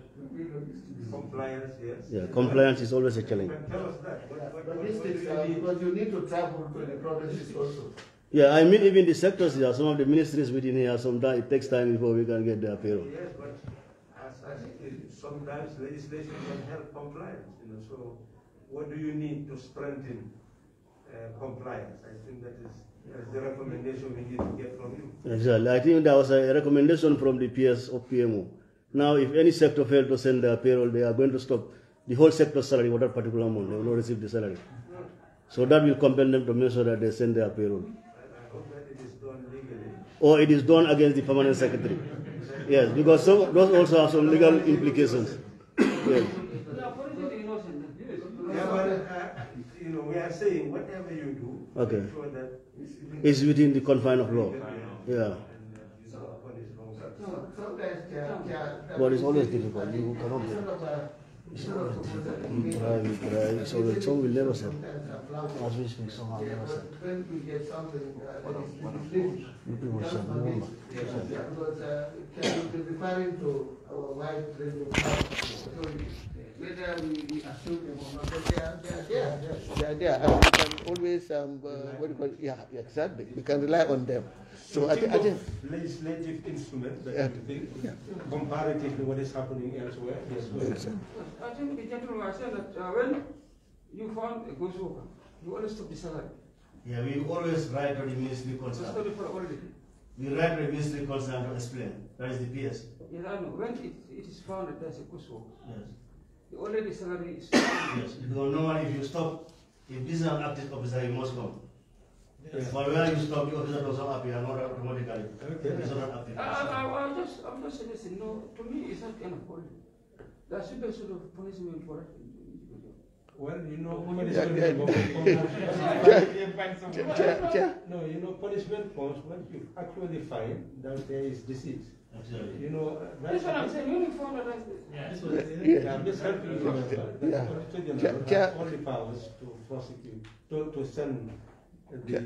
compliance, yes. Yeah, compliance is always a challenge. Tell us that. Logistics, because you need to travel to the provinces also. Yeah, I mean even the sectors here, some of the ministries within here, sometimes it takes time before we can get their payroll. Yes, but sometimes legislation can help compliance, so what do you need to strengthen compliance? I think that is the recommendation we need to get from you. Exactly. I think there was a recommendation from the PS of PMO. Now, if any sector fails to send their payroll, they are going to stop the whole sector's salary for that particular month. They will not receive the salary. So that will compel them to make sure that they send their payroll. I hope that it is done legally. Or it is done against the permanent secretary. Yes, because those also have some legal implications. Yes. Yeah, but we are saying whatever you do, okay, make sure that it's within the confine of law. Yeah. But it's always difficult. You cannot get some will never send. As we speak, some have never sent. When we get something, People send, remember. Can you be referring to our wide range of authority? Whether we assume them or not, but they are there. And we can always, what do you call it? Yeah, exactly. We can rely on them. So I think legislative instruments that you think, comparatively what is happening elsewhere. Yes, I think the gentleman was saying that when you found a ghost worker, you always took the salary. Yeah, we always write to the ministry concerned. We write to the ministry concerned to explain. That is the PS. Yes, I know. When it is found that there's a ghost worker, yes, the already salary is. Yes, because normally if you stop, if this is an active officer, you must come. Yes. But when you stop, the officer doesn't appear, not automatically. Okay. It's not active. I'm just suggesting, no, to me it's not enough only. There should be sort of punishment for it. Well, punishment punishment comes when you actually find that there is disease. Absolutely. That's what I'm saying. You found that. Yeah, I'm just helping you remember that the have only powers to prosecute, to send the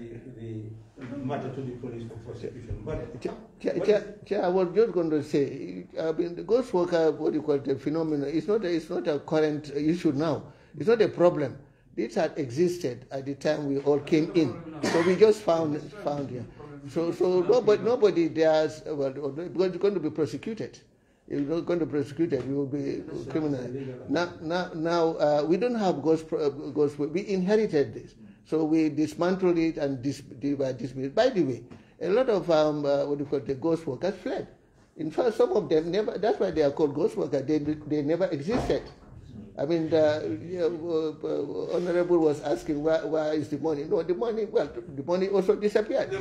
matter to the police for prosecution. But I was just going to say, I mean, the ghost worker, what you call it, the phenomenon, it's not a current issue now. It's not a problem. This had existed at the time we all came in, so we just found here. So nobody dares. Well, because you're going to be prosecuted. If you're not going to be prosecuted, you will be criminal. Now we don't have ghost. We inherited this. So we dismantled it and dismissed. By the way, a lot of the ghost workers fled. In fact, some of them never. That's why they are called ghost workers. They never existed. I mean, Honorable was asking where is the money? No, the money. Well, the money also disappeared. You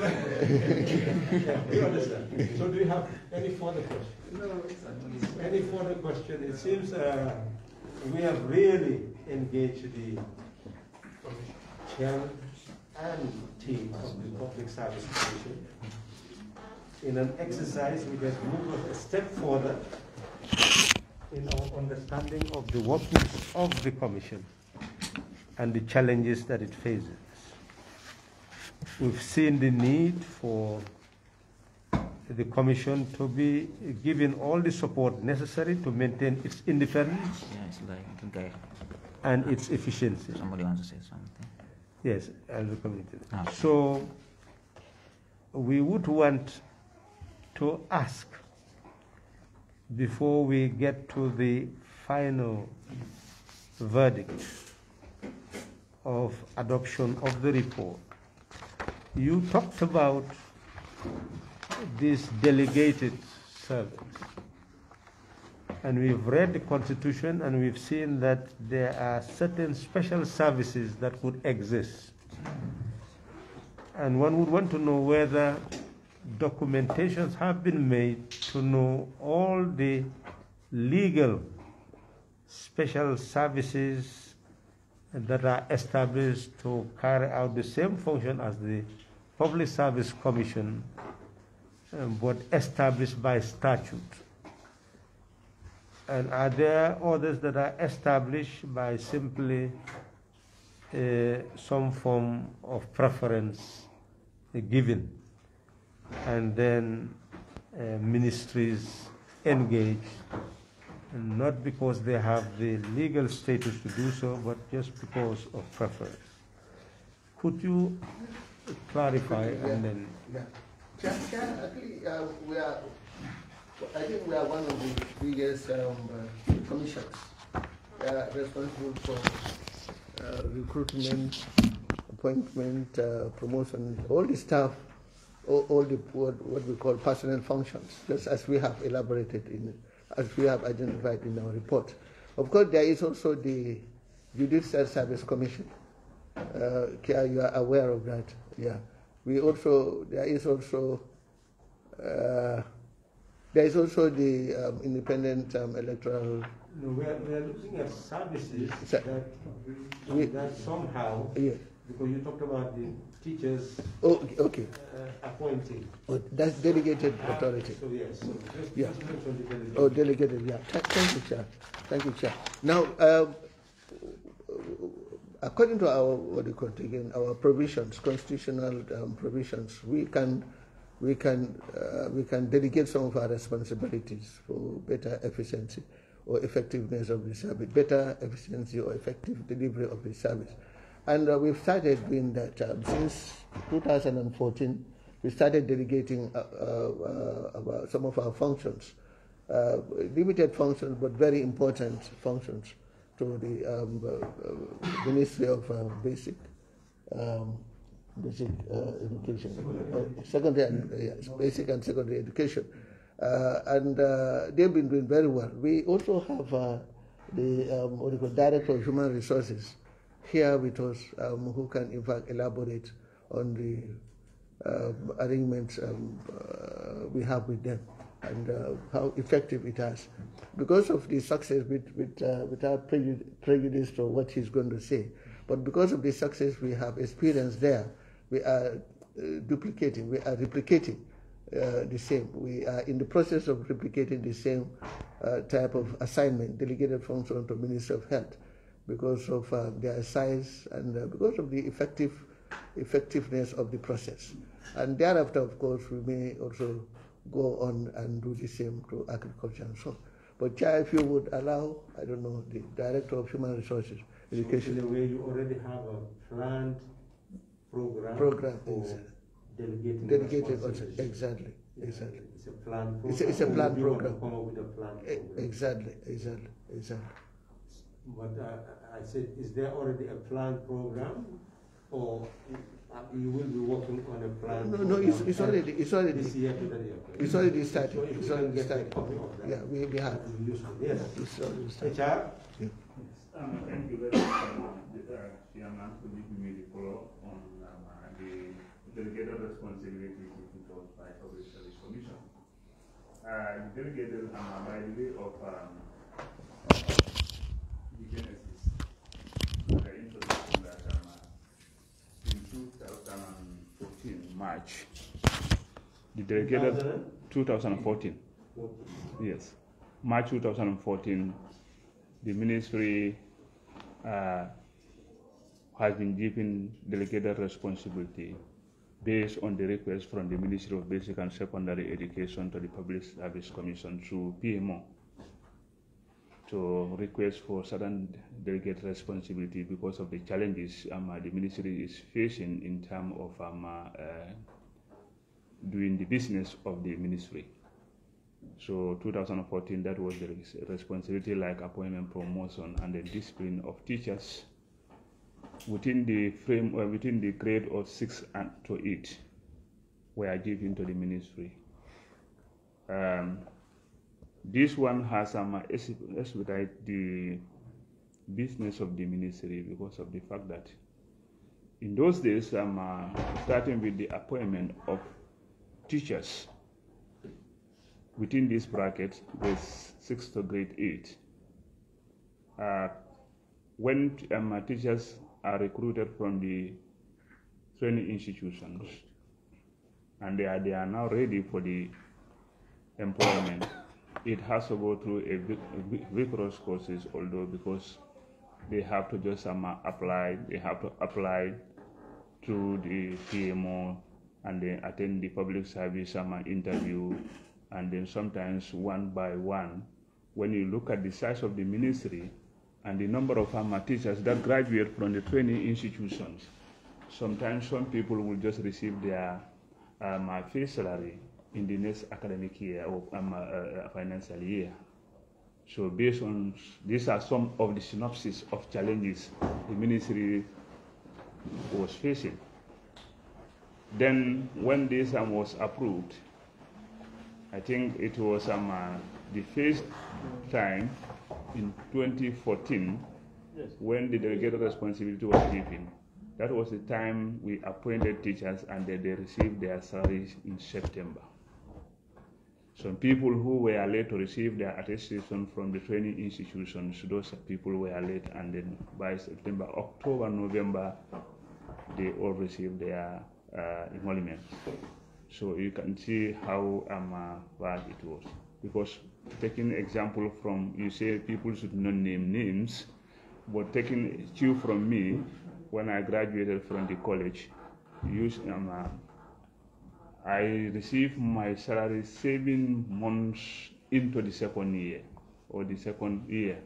understand? So, do you have any further question? No, any further question? It seems we have really engaged the chairman and team of the Public Service Commission in an exercise which has moved us a step further in our understanding of the workings of the Commission and the challenges that it faces. We've seen the need for the Commission to be given all the support necessary to maintain its independence and its efficiency. Somebody wants to say something? Yes, I'll be coming to that. Okay. So we would want to ask, before we get to the final verdict of adoption of the report, you talked about this delegated service. And we've read the Constitution and we've seen that there are certain special services that could exist. And one would want to know whether documentations have been made to know all the legal special services that are established to carry out the same function as the Public Service Commission, but established by statute. And are there others that are established by simply some form of preference given, and then ministries engage, and not because they have the legal status to do so, but just because of preference? Could you clarify and then? Yeah. Actually, I think we are one of the biggest commissions responsible for recruitment, appointment, promotion, all the staff, all the what we call personnel functions, just as we have elaborated as we have identified in our report. Of course, there is also the Judicial Service Commission. You are aware of that, yeah. There is also the independent electoral. No, we are looking at services that somehow, yeah. Because you talked about the teachers appointing. Oh, that's delegated authority. So yes, so yeah. Just mention the delegated. Oh, delegated, yeah. Thank you, Chair. Thank you, Chair. Now, according to our our provisions, constitutional provisions, we can delegate some of our responsibilities for better efficiency or effectiveness of the service, better efficiency or effective delivery of the service. And we've started doing that since 2014. We started delegating about some of our functions, limited functions but very important functions, to the Ministry of Basic Education, basic and secondary education, and they've been doing very well. We also have the Director of Human Resources here with us, who can in fact elaborate on the arrangements we have with them and how effective it has. Because of the success, without prejudice to what he's going to say, but because of the success we have experienced there, we are replicating the same. We are in the process of replicating the same type of assignment, delegated function to Ministry of Health, because of their size and because of the effectiveness of the process. And thereafter, of course, we may also go on and do the same to agriculture and so on. But Chair, if you would allow, I don't know, the Director of Human Resources Education. So in a way, you already have a planned program for delegated also. Exactly. It's a planned program. It's a planned program. Come up with a planned program. Exactly. But I said, is there already a planned program or you will be working on a plan? No, it's already this year to the year. It's already started. So It's already started. Yeah, we have. Yes. It's already started. HR? Thank you very much, Chairman, for giving me the follow on the delegated responsibility imposed by Public Service Commission. The delegated, by the way of the genesis, the introduction that in 2014 March, the delegated 2014, yes, March 2014, the ministry has been given delegated responsibility based on the request from the Ministry of Basic and Secondary Education to the Public Service Commission through PMO to request for certain delegate responsibility because of the challenges the ministry is facing in terms of doing the business of the ministry. So 2014, that was the responsibility like appointment, promotion, and the discipline of teachers within the frame or within the grade of 6 to 8 were given to the ministry. This one has expedite the business of the ministry because of the fact that in those days, starting with the appointment of teachers within this bracket with 6 to grade 8. When teachers are recruited from the training institutions and they are now ready for the employment, it has to go through a rigorous courses, although because they have to just apply through the PMO and then attend the public service interview, and then sometimes one by one. When you look at the size of the ministry and the number of teachers that graduate from the training institutions, sometimes some people will just receive their face salary in the next academic year or financial year. So based on, these are some of the synopsis of challenges the ministry was facing. Then when this was approved, I think it was the first time in 2014 when the delegated responsibility was given. That was the time we appointed teachers and they received their salaries in September. Some people who were late to receive their attestation from the training institutions, those people were late, and then by September, October, November, they all received their emoluments. So you can see how bad it was. Because taking example from, you say people should not name names, but taking cue from me, when I graduated from the college, I received my salary 7 months into the second year, or the second year.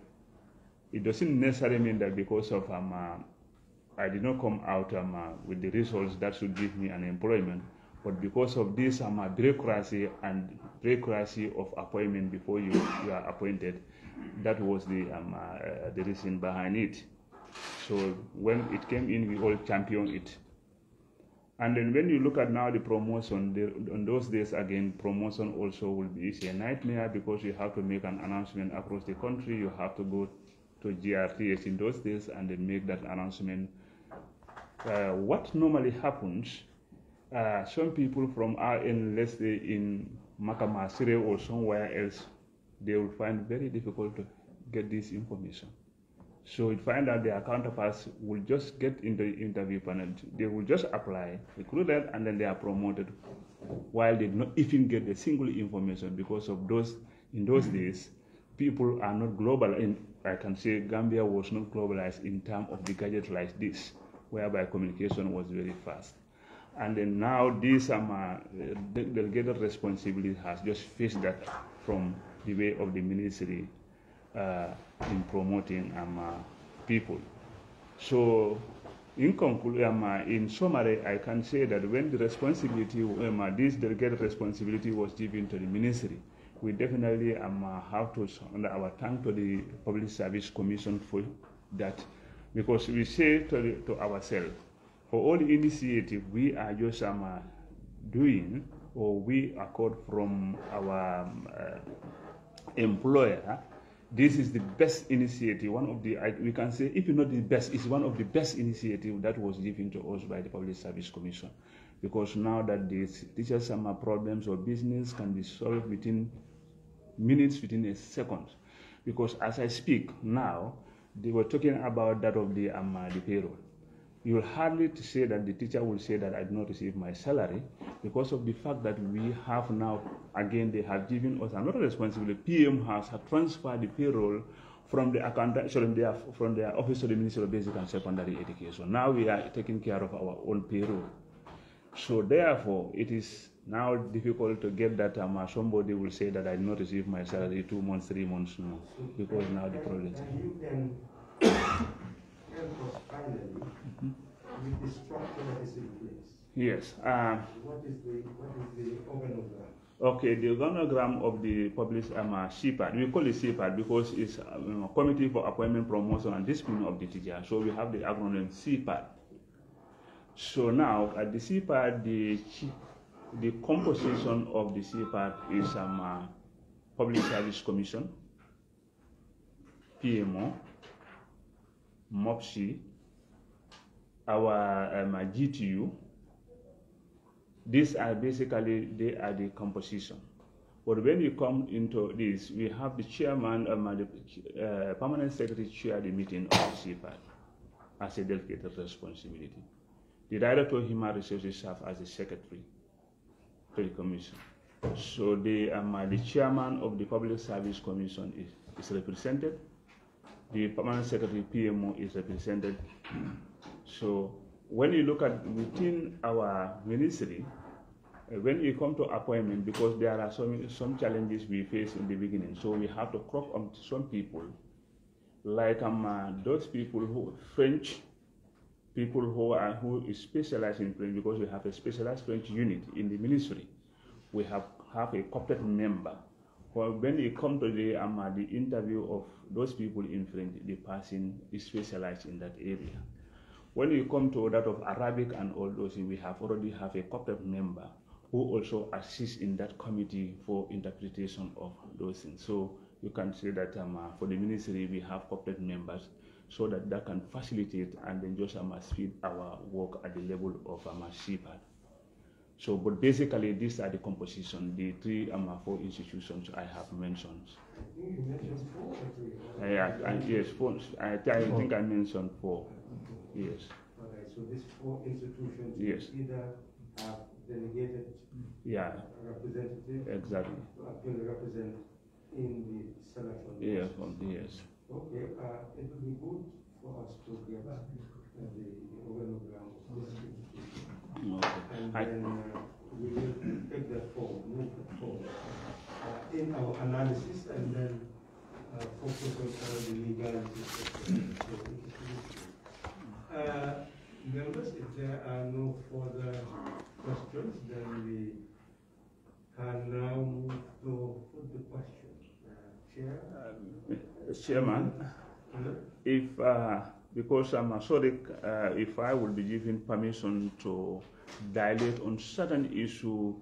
It doesn't necessarily mean that because of I did not come out with the results that should give me an employment, but because of this bureaucracy and bureaucracy of appointment before you are appointed, that was the reason behind it. So when it came in, we all championed it. And then when you look at now the promotion, on those days again, promotion also will be a nightmare because you have to make an announcement across the country. You have to go to GRTS in those days and then make that announcement. What normally happens, some people from our end, let's say in Makamasire or somewhere else, they will find very difficult to get this information. So you find that their counterparts will just get in the interview panel. They will just apply, recruited, and then they are promoted, while they do not even get a single information because of those. In those days, people are not global. And I can say Gambia was not globalized in terms of the gadget like this, whereby communication was very fast. And then now this delegated responsibility has just faced that from the way of the ministry in promoting people. So in conclusion, in summary, I can say that when the responsibility, this delegated responsibility was given to the ministry, we definitely have to send our thanks to the Public Service Commission for that, because we say to ourselves, for all the initiative we are just doing, or we accord from our employer, this is the best initiative. One of the, we can say, if not the best, it's one of the best initiatives that was given to us by the Public Service Commission. Because now that the teachers' problems or business can be solved within minutes, within a second. Because as I speak now, they were talking about that of the payroll. You will hardly say that the teacher will say that I did not receive my salary, because of the fact that we have now, again, they have given us another responsibility. PM has transferred the payroll from the account, from their office to the Ministry of Basic and Secondary Education. Now we are taking care of our own payroll. So therefore, it is now difficult to get that somebody will say that I did not receive my salary 2 months, 3 months, no, because now the problem. You can help us finally with the structure that is in place. Yes. What is the organogram? Okay, the organogram of the public CPAD, we call it CPAD because it's a Committee for Appointment, Promotion and Discipline of the Teacher. So we have the acronym CPAD. So now at the CPAD, the composition of the CPAD is Public Service Commission, PMO, MOPSI, our GTU. These are basically, they are the composition. But when you come into this, we have the chairman, the permanent secretary chair the meeting of the CPAD as a delegated responsibility. The director of human resources serves as the secretary to the commission. So the chairman of the Public Service Commission is represented. The permanent secretary PMO is represented. So when you look at within our ministry, when you come to appointment, because there are some challenges we face in the beginning, so we have to crop on some people, like those people who French people who is specialized in French, because we have a specialized French unit in the ministry. We have a corporate member. When you come to the interview of those people in French, the person is specialized in that area. When you come to that of Arabic and all those, we already have a corporate member who also assists in that committee for interpretation of those things. So you can say that for the ministry, we have corporate members, so that can facilitate and then just speed our work at the level of CPAD. So, but basically, these are the composition, the 3 or 4 institutions I have mentioned. I think you mentioned 4 or 3. Yes, 4. I think I mentioned 4. Yes. All right. So these 4 institutions, yes, either have delegated representatives, exactly, will represent in the selection. Yes, yes. Okay. It would be good for us to get the organogram of this institution. Okay. And then we will take that forward, move it forward in our analysis, and then focus on the legalities of the institution. Members, if there are no further questions, then we can now move to put the question. Chair? Chairman, if because I'm sorry, if I will be given permission to dilate on certain issue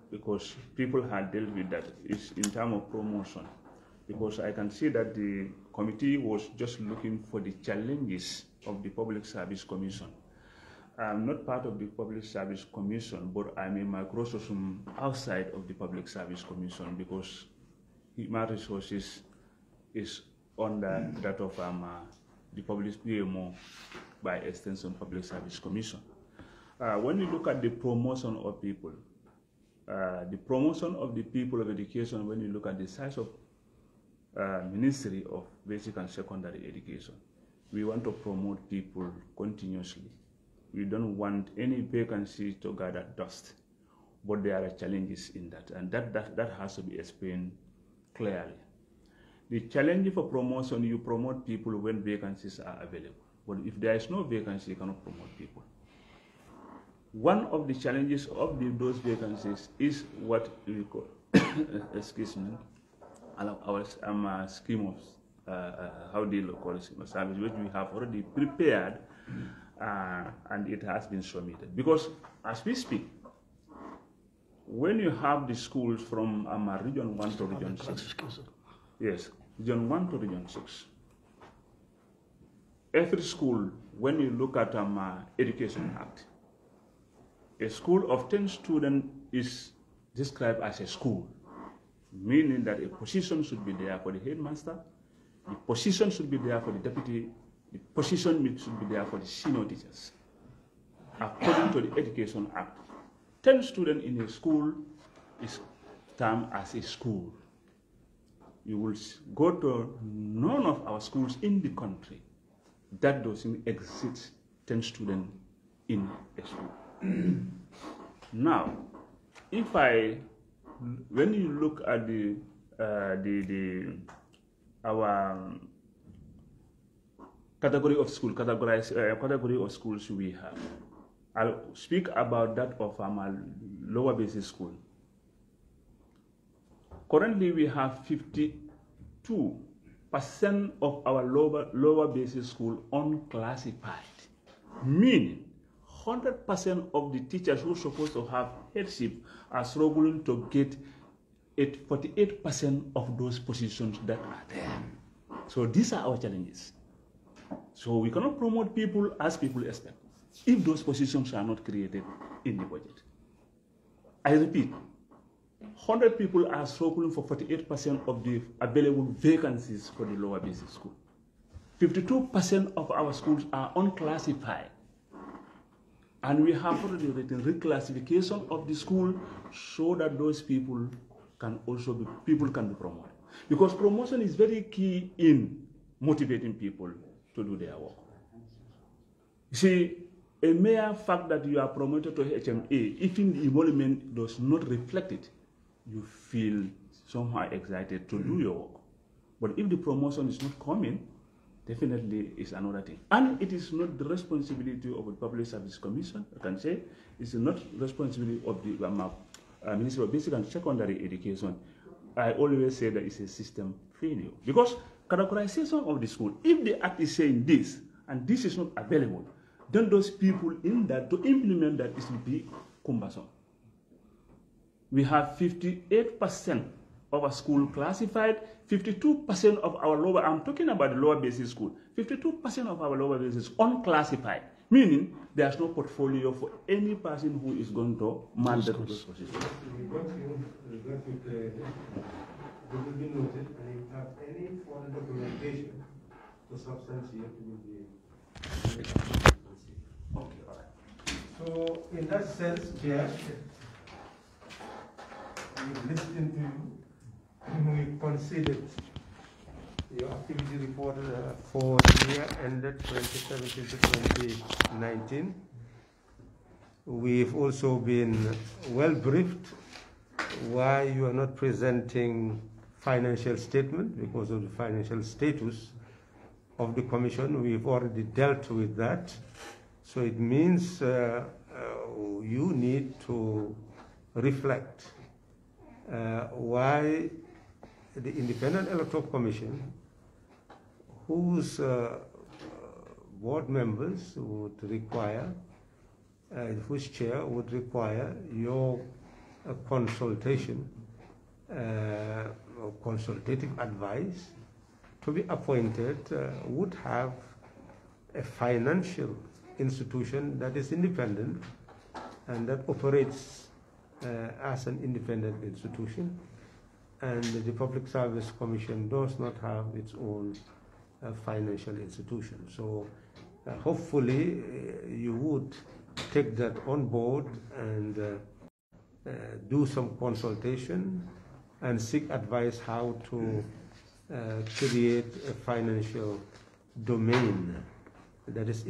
because people had dealt with that, is in terms of promotion. Because I can see that the committee was just looking for the challenges of the Public Service Commission. I'm not part of the Public Service Commission, but I'm a microcosm outside of the Public Service Commission, because human resources is under that of the public PMO, by extension Public Service Commission. When you look at the promotion of people, the promotion of the people of education, when you look at the size of Ministry of Basic and Secondary Education, we want to promote people continuously. We don't want any vacancy to gather dust, but there are challenges in that, and that has to be explained clearly. The challenge for promotion, you promote people when vacancies are available. But if there is no vacancy, you cannot promote people. One of the challenges of those vacancies is what we call, excuse me, our scheme of, how do you call it, scheme of service, which we have already prepared and it has been submitted. Because as we speak, when you have the schools from Region 1 to Region 6, yes, Region 1 to Region 6, every school, when you look at Education Act, a school of 10 students is described as a school, meaning that a position should be there for the headmaster, the position should be there for the deputy, the position should be there for the senior teachers. According to the Education Act, 10 students in a school is termed as a school. You will go to none of our schools in the country that doesn't exist 10 students in a school. Now, when you look at our category of schools we have, I'll speak about that of our lower basic school. Currently, we have 52% of our lower basic school unclassified, meaning 100% of the teachers who are supposed to have headship are struggling to get 48% of those positions that are there. So these are our challenges. So we cannot promote people as people expect if those positions are not created in the budget. I repeat, 100 people are struggling for 48% of the available vacancies for the lower basic school. 52% of our schools are unclassified. And we have already written reclassification of the school so that those people can also be promoted. Because promotion is very key in motivating people to do their work. You see, a mere fact that you are promoted to HMA, even the emolument does not reflect it, you feel somehow excited to do your work. But if the promotion is not coming, definitely it's another thing. And it is not the responsibility of the Public Service Commission, I can say. It's not responsibility of the Ministry of Basic and Secondary Education. I always say that it's a system failure. Because categorization of the school, if the act is saying this, and this is not available, then those people in that, to implement that, it will be cumbersome. We have 58% of our school classified, 52% of our lower, I'm talking about the lower basic school, 52% of our lower basic is unclassified, meaning there's no portfolio for any person who is going to man those positions. We got you clearly. It will be noted, and if you have any further documentation to substantiate, it will be. Okay, all right. So, in that sense, Chair, we've listened to you. We considered your activity report for the year ended 2017 to 2019. We've also been well briefed why you are not presenting financial statement because of the financial status of the Commission. We've already dealt with that. So it means you need to reflect why the Independent Electoral Commission, whose board members would require, whose chair would require your consultation or consultative advice to be appointed, would have a financial institution that is independent and that operates as an independent institution. And the Public Service Commission does not have its own financial institution. So hopefully you would take that on board and do some consultation and seek advice how to create a financial domain that is